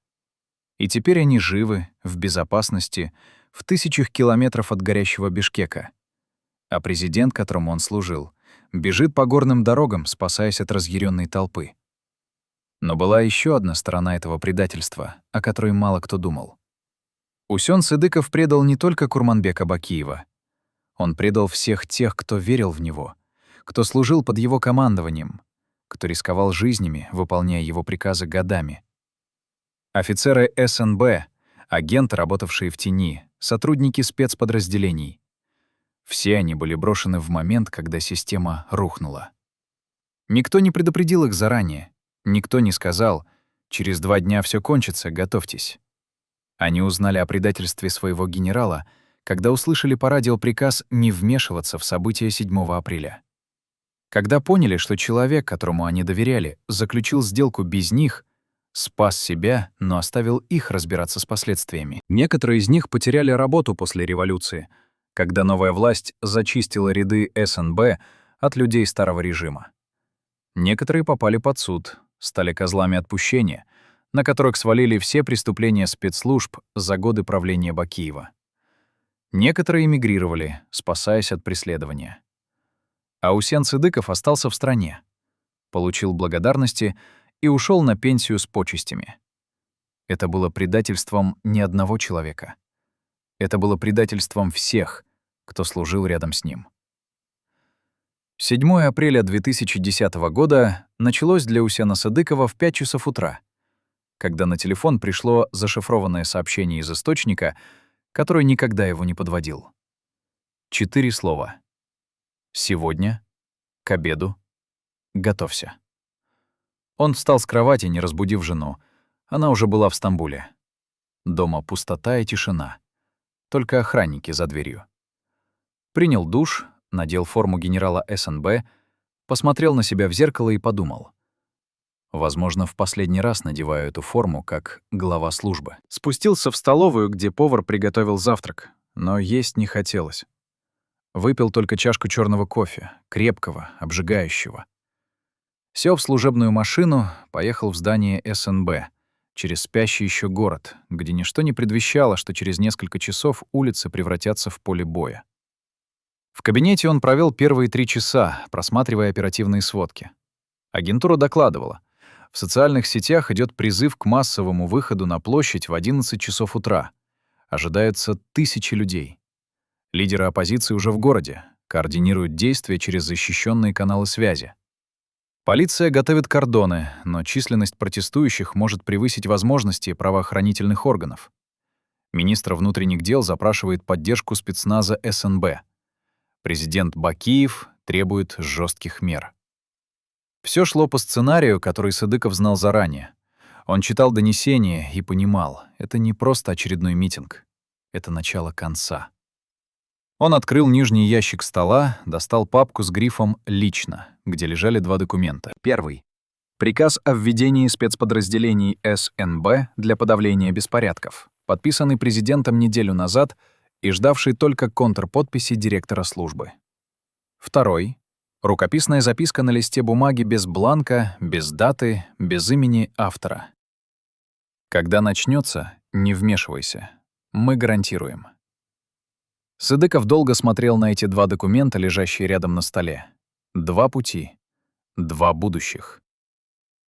И теперь они живы, в безопасности, в 1000 километров от горящего Бишкека. А президент, которому он служил, бежит по горным дорогам, спасаясь от разъяренной толпы. Но была еще одна сторона этого предательства, о которой мало кто думал. Усен Сыдыков предал не только Курманбека Бакиева. Он предал всех тех, кто верил в него, кто служил под его командованием, кто рисковал жизнями, выполняя его приказы годами. Офицеры СНБ, агенты, работавшие в тени, сотрудники спецподразделений. Все они были брошены в момент, когда система рухнула. Никто не предупредил их заранее. Никто не сказал: «Через 2 дня все кончится, готовьтесь». Они узнали о предательстве своего генерала, когда услышали по радио приказ не вмешиваться в события 7 апреля. Когда поняли, что человек, которому они доверяли, заключил сделку без них, спас себя, но оставил их разбираться с последствиями. Некоторые из них потеряли работу после революции, когда новая власть зачистила ряды СНБ от людей старого режима. Некоторые попали под суд, стали козлами отпущения, на которых свалили все преступления спецслужб за годы правления Бакиева. Некоторые эмигрировали, спасаясь от преследования. А Усен Сыдыков остался в стране, получил благодарности и ушел на пенсию с почестями. Это было предательством не одного человека. Это было предательством всех, кто служил рядом с ним. 7 апреля 2010 года началось для Усена Садыкова в 5 часов утра, когда на телефон пришло зашифрованное сообщение из источника, который никогда его не подводил. 4 слова. «Сегодня, к обеду, готовься». Он встал с кровати, не разбудив жену. Она уже была в Стамбуле. Дома пустота и тишина. Только охранники за дверью. Принял душ, надел форму генерала СНБ, посмотрел на себя в зеркало и подумал. Возможно, в последний раз надеваю эту форму как глава службы. Спустился в столовую, где повар приготовил завтрак, но есть не хотелось. Выпил только чашку черного кофе, крепкого, обжигающего. Сел в служебную машину, поехал в здание СНБ, через спящий еще город, где ничто не предвещало, что через несколько часов улицы превратятся в поле боя. В кабинете он провел первые 3 часа, просматривая оперативные сводки. Агентура докладывала. В социальных сетях идет призыв к массовому выходу на площадь в 11 часов утра. Ожидаются тысячи людей. Лидеры оппозиции уже в городе, координируют действия через защищенные каналы связи. Полиция готовит кордоны, но численность протестующих может превысить возможности правоохранительных органов. Министр внутренних дел запрашивает поддержку спецназа СНБ. Президент Бакиев требует жестких мер. Все шло по сценарию, который Садыков знал заранее. Он читал донесения и понимал, это не просто очередной митинг, это начало конца. Он открыл нижний ящик стола, достал папку с грифом «Лично», где лежали 2 документа. Первый. Приказ о введении спецподразделений СНБ для подавления беспорядков, подписанный президентом неделю назад и ждавший только контрподписи директора службы. Второй. Рукописная записка на листе бумаги без бланка, без даты, без имени автора. Когда начнется, не вмешивайся. Мы гарантируем. Садыков долго смотрел на эти 2 документа, лежащие рядом на столе. 2 пути, 2 будущих.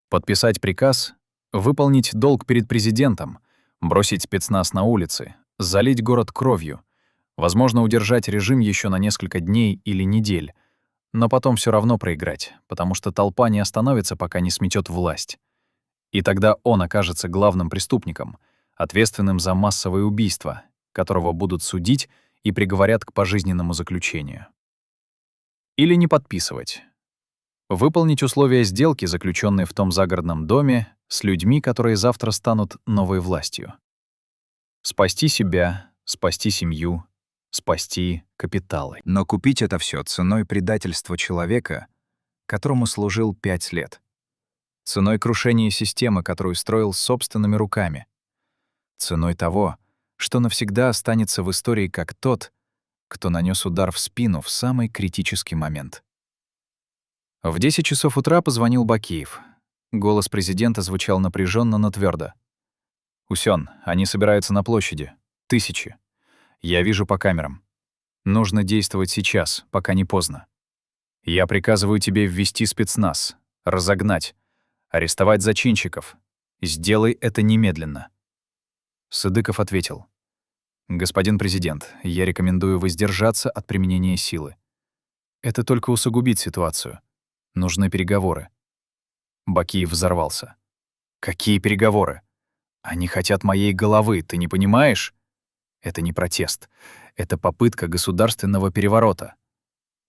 Подписать приказ, выполнить долг перед президентом, бросить спецназ на улицы, залить город кровью, возможно, удержать режим еще на несколько дней или недель, но потом все равно проиграть, потому что толпа не остановится, пока не сметет власть. И тогда он окажется главным преступником, ответственным за массовые убийства, которого будут судить и приговорят к пожизненному заключению. Или не подписывать. Выполнить условия сделки, заключенные в том загородном доме, с людьми, которые завтра станут новой властью. Спасти себя, спасти семью, спасти капиталы. Но купить это все ценой предательства человека, которому служил 5 лет. Ценой крушения системы, которую строил собственными руками. Ценой того, что навсегда останется в истории как тот, кто нанес удар в спину в самый критический момент. В 10 часов утра позвонил Бакиев. Голос президента звучал напряженно, но твердо. «Усен, они собираются на площади. 1000. Я вижу по камерам. Нужно действовать сейчас, пока не поздно. Я приказываю тебе ввести спецназ, разогнать, арестовать зачинщиков. Сделай это немедленно». Садыков ответил. «Господин президент, я рекомендую воздержаться от применения силы. Это только усугубит ситуацию. Нужны переговоры». Бакиев взорвался. «Какие переговоры? Они хотят моей головы, ты не понимаешь? Это не протест. Это попытка государственного переворота.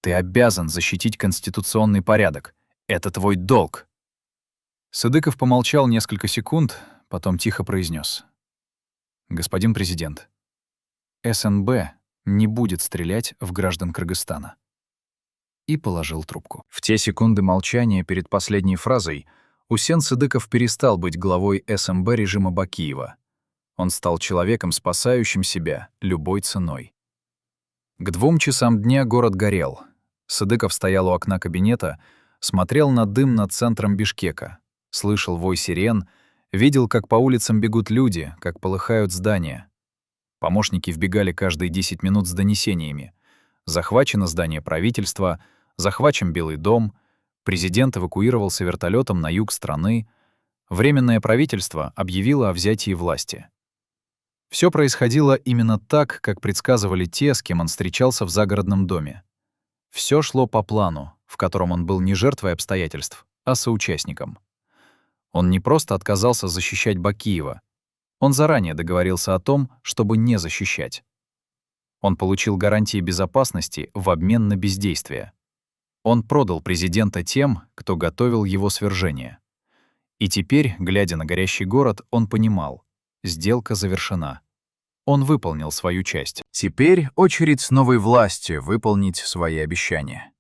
Ты обязан защитить конституционный порядок. Это твой долг». Садыков помолчал несколько секунд, потом тихо произнес: «Господин президент, СНБ не будет стрелять в граждан Кыргызстана». И положил трубку. В те секунды молчания перед последней фразой Усен Садыков перестал быть главой СМБ режима Бакиева. Он стал человеком, спасающим себя любой ценой. К 2 часам дня город горел. Садыков стоял у окна кабинета, смотрел на дым над центром Бишкека, слышал вой сирен, видел, как по улицам бегут люди, как полыхают здания. Помощники вбегали каждые 10 минут с донесениями. Захвачено здание правительства, захвачен Белый дом, президент эвакуировался вертолетом на юг страны, Временное правительство объявило о взятии власти. Все происходило именно так, как предсказывали те, с кем он встречался в загородном доме. Все шло по плану, в котором он был не жертвой обстоятельств, а соучастником. Он не просто отказался защищать Бакиева, он заранее договорился о том, чтобы не защищать. Он получил гарантии безопасности в обмен на бездействие. Он продал президента тем, кто готовил его свержение. И теперь, глядя на горящий город, он понимал — сделка завершена. Он выполнил свою часть. Теперь очередь с новой власти выполнить свои обещания.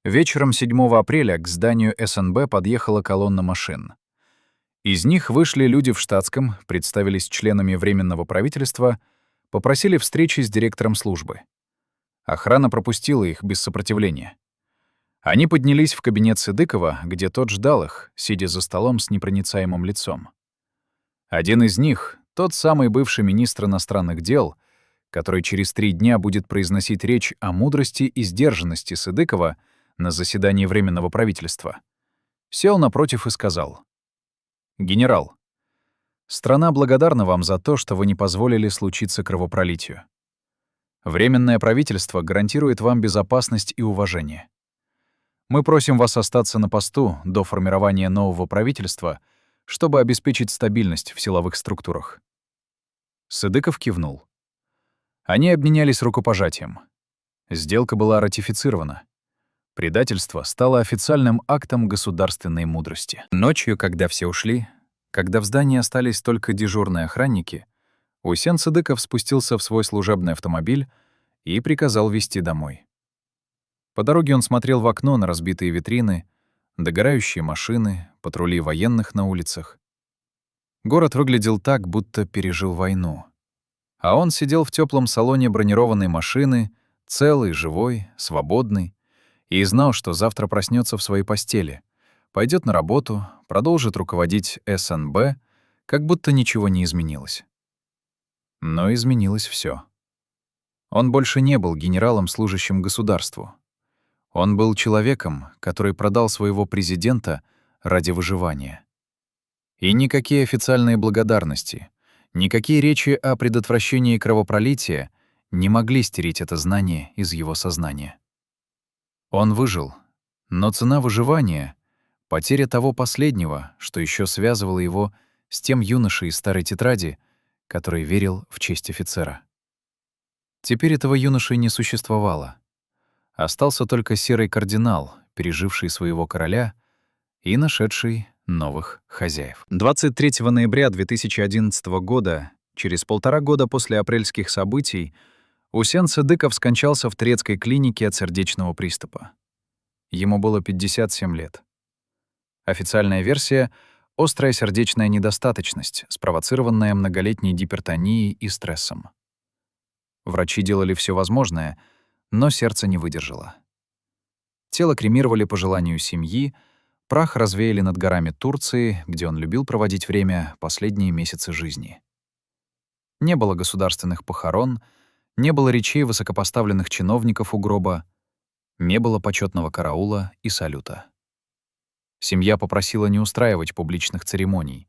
Вечером 7 апреля к зданию СНБ подъехала колонна машин. Из них вышли люди в штатском, представились членами Временного правительства, попросили встречи с директором службы. Охрана пропустила их без сопротивления. Они поднялись в кабинет Сыдыкова, где тот ждал их, сидя за столом с непроницаемым лицом. Один из них, тот самый бывший министр иностранных дел, который через 3 дня будет произносить речь о мудрости и сдержанности Сыдыкова на заседании Временного правительства, сел напротив и сказал: «Генерал, страна благодарна вам за то, что вы не позволили случиться кровопролитию. Временное правительство гарантирует вам безопасность и уважение. Мы просим вас остаться на посту до формирования нового правительства, чтобы обеспечить стабильность в силовых структурах». Сыдыков кивнул. Они обменялись рукопожатием. Сделка была ратифицирована. Предательство стало официальным актом государственной мудрости. Ночью, когда все ушли, когда в здании остались только дежурные охранники, Усен Сыдыков спустился в свой служебный автомобиль и приказал везти домой. По дороге он смотрел в окно на разбитые витрины, догорающие машины, патрули военных на улицах. Город выглядел так, будто пережил войну. А он сидел в теплом салоне бронированной машины, целый, живой, свободный, и знал, что завтра проснется в своей постели, пойдет на работу, продолжит руководить СНБ, как будто ничего не изменилось. Но изменилось все. Он больше не был генералом, служащим государству. Он был человеком, который продал своего президента ради выживания. И никакие официальные благодарности, никакие речи о предотвращении кровопролития не могли стереть это знание из его сознания. Он выжил, но цена выживания — потеря того последнего, что еще связывало его с тем юношей из старой тетради, который верил в честь офицера. Теперь этого юноши не существовало. Остался только серый кардинал, переживший своего короля и нашедший новых хозяев. 23 ноября 2011 года, через 1,5 года после апрельских событий, Усен Сыдыков скончался в турецкой клинике от сердечного приступа. Ему было 57 лет. Официальная версия — острая сердечная недостаточность, спровоцированная многолетней гипертонией и стрессом. Врачи делали все возможное, но сердце не выдержало. Тело кремировали по желанию семьи, прах развеяли над горами Турции, где он любил проводить время последние месяцы жизни. Не было государственных похорон, не было речей высокопоставленных чиновников у гроба, не было почетного караула и салюта. Семья попросила не устраивать публичных церемоний.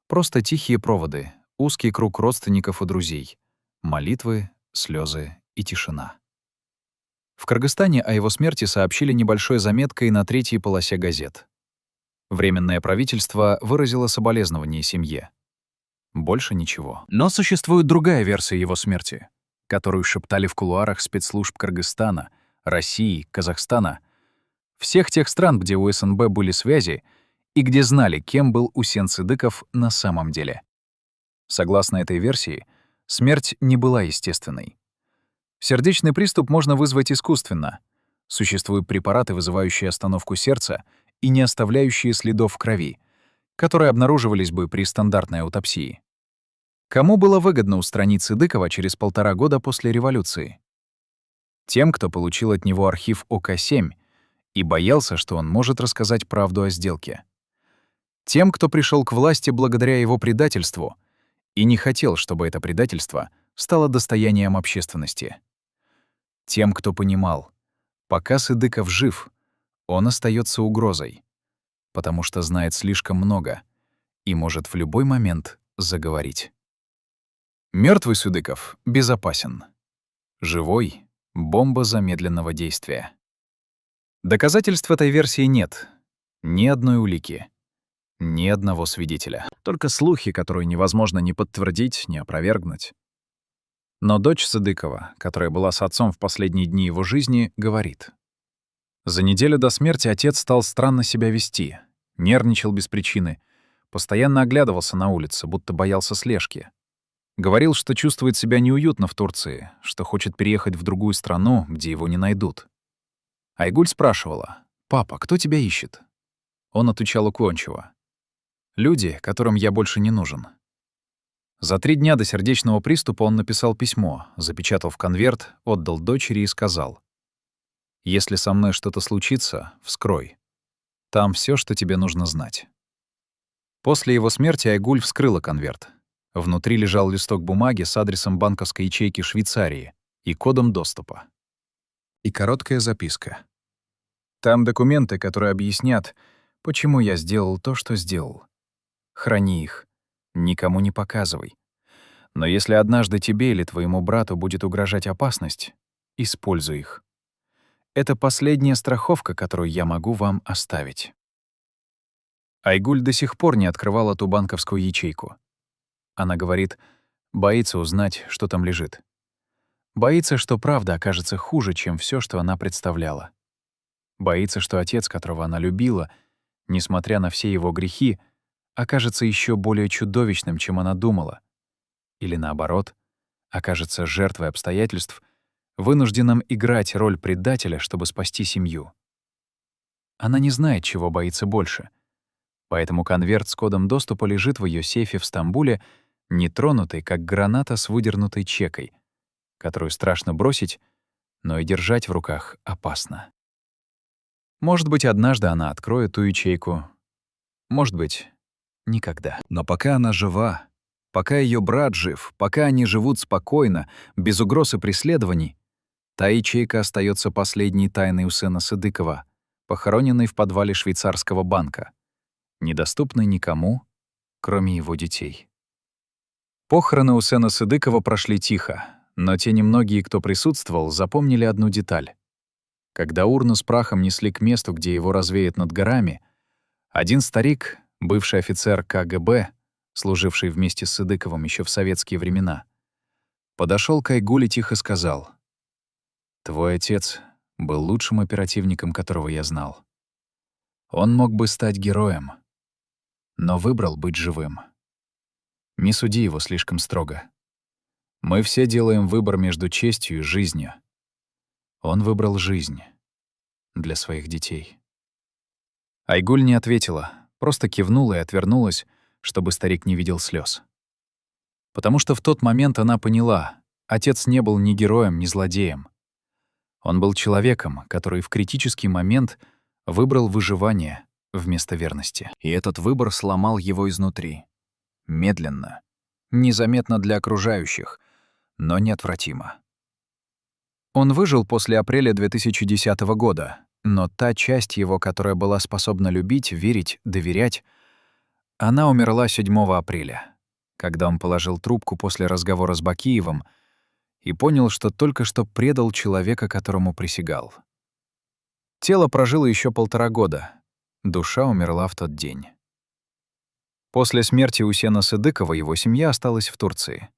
Просто тихие проводы, узкий круг родственников и друзей, молитвы, слезы и тишина. В Кыргызстане о его смерти сообщили небольшой заметкой на 3-й полосе газет. Временное правительство выразило соболезнование семье. Больше ничего. Но существует другая версия его смерти, которую шептали в кулуарах спецслужб Кыргызстана, России, Казахстана, всех тех стран, где у СНБ были связи и где знали, кем был Усен Сыдыков на самом деле. Согласно этой версии, смерть не была естественной. Сердечный приступ можно вызвать искусственно. Существуют препараты, вызывающие остановку сердца и не оставляющие следов в крови, которые обнаруживались бы при стандартной аутопсии. Кому было выгодно устранить Сыдыкова через 1,5 года после революции? Тем, кто получил от него архив ОК-7 и боялся, что он может рассказать правду о сделке. Тем, кто пришел к власти благодаря его предательству и не хотел, чтобы это предательство стало достоянием общественности. Тем, кто понимал, пока Сыдыков жив, он остается угрозой, потому что знает слишком много и может в любой момент заговорить. Мертвый Сыдыков безопасен. Живой — бомба замедленного действия. Доказательств этой версии нет. Ни одной улики. Ни одного свидетеля. Только слухи, которые невозможно ни подтвердить, ни опровергнуть. Но дочь Сыдыкова, которая была с отцом в последние дни его жизни, говорит. За неделю до смерти отец стал странно себя вести, нервничал без причины, постоянно оглядывался на улице, будто боялся слежки. Говорил, что чувствует себя неуютно в Турции, что хочет переехать в другую страну, где его не найдут. Айгуль спрашивала: «Папа, кто тебя ищет?» Он отвечал уклончиво: «Люди, которым я больше не нужен». За 3 дня до сердечного приступа он написал письмо, запечатал в конверт, отдал дочери и сказал: «Если со мной что-то случится, вскрой. Там все, что тебе нужно знать». После его смерти Айгуль вскрыла конверт. Внутри лежал листок бумаги с адресом банковской ячейки Швейцарии и кодом доступа. И короткая записка. Там документы, которые объяснят, почему я сделал то, что сделал. Храни их. Никому не показывай. Но если однажды тебе или твоему брату будет угрожать опасность, используй их. Это последняя страховка, которую я могу вам оставить. Айгуль до сих пор не открывала ту банковскую ячейку. Она говорит, боится узнать, что там лежит. Боится, что правда окажется хуже, чем все, что она представляла. Боится, что отец, которого она любила, несмотря на все его грехи, окажется еще более чудовищным, чем она думала. Или наоборот, окажется жертвой обстоятельств, вынужденным играть роль предателя, чтобы спасти семью. Она не знает, чего боится больше. Поэтому конверт с кодом доступа лежит в ее сейфе в Стамбуле, нетронутый, как граната с выдернутой чекой, которую страшно бросить, но и держать в руках опасно. Может быть, однажды она откроет ту ячейку. Может быть, никогда. Но пока она жива, пока ее брат жив, пока они живут спокойно, без угроз и преследований, та ячейка остается последней тайной Усена Сыдыкова, похороненной в подвале швейцарского банка, недоступной никому, кроме его детей. Похороны Усена Сыдыкова прошли тихо, но те немногие, кто присутствовал, запомнили одну деталь. Когда урну с прахом несли к месту, где его развеют над горами, один старик, бывший офицер КГБ, служивший вместе с Сыдыковым еще в советские времена, подошел к Айгуль и тихо сказал: «Твой отец был лучшим оперативником, которого я знал. Он мог бы стать героем, но выбрал быть живым. Не суди его слишком строго. Мы все делаем выбор между честью и жизнью. Он выбрал жизнь для своих детей». Айгуль не ответила, просто кивнула и отвернулась, чтобы старик не видел слез. Потому что в тот момент она поняла, отец не был ни героем, ни злодеем. Он был человеком, который в критический момент выбрал выживание вместо верности. И этот выбор сломал его изнутри. Медленно, незаметно для окружающих, но неотвратимо. Он выжил после апреля 2010 года, но та часть его, которая была способна любить, верить, доверять, она умерла 7 апреля, когда он положил трубку после разговора с Бакиевым и понял, что только что предал человека, которому присягал. Тело прожило еще 1,5 года, душа умерла в тот день. После смерти Усена Сыдыкова его семья осталась в Турции.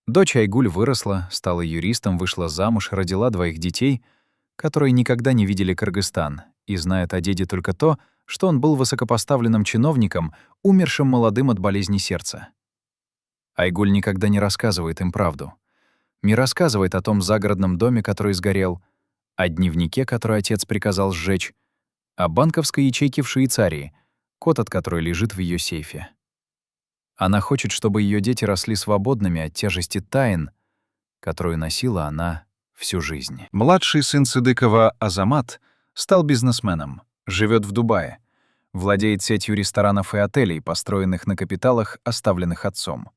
Дочь Айгуль выросла, стала юристом, вышла замуж, родила 2 детей, которые никогда не видели Кыргызстан, и знают о деде только то, что он был высокопоставленным чиновником, умершим молодым от болезни сердца. Айгуль никогда не рассказывает им правду. Не рассказывает о том загородном доме, который сгорел, о дневнике, который отец приказал сжечь, о банковской ячейке в Швейцарии, код от которой лежит в ее сейфе. Она хочет, чтобы ее дети росли свободными от тяжести тайн, которую носила она всю жизнь. Младший сын Сыдыкова Азамат стал бизнесменом, живет в Дубае, владеет сетью ресторанов и отелей, построенных на капиталах, оставленных отцом.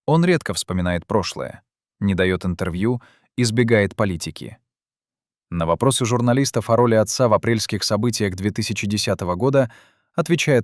Он редко вспоминает прошлое, не дает интервью, избегает политики. На вопросы журналистов о роли отца в апрельских событиях 2010 года отвечает: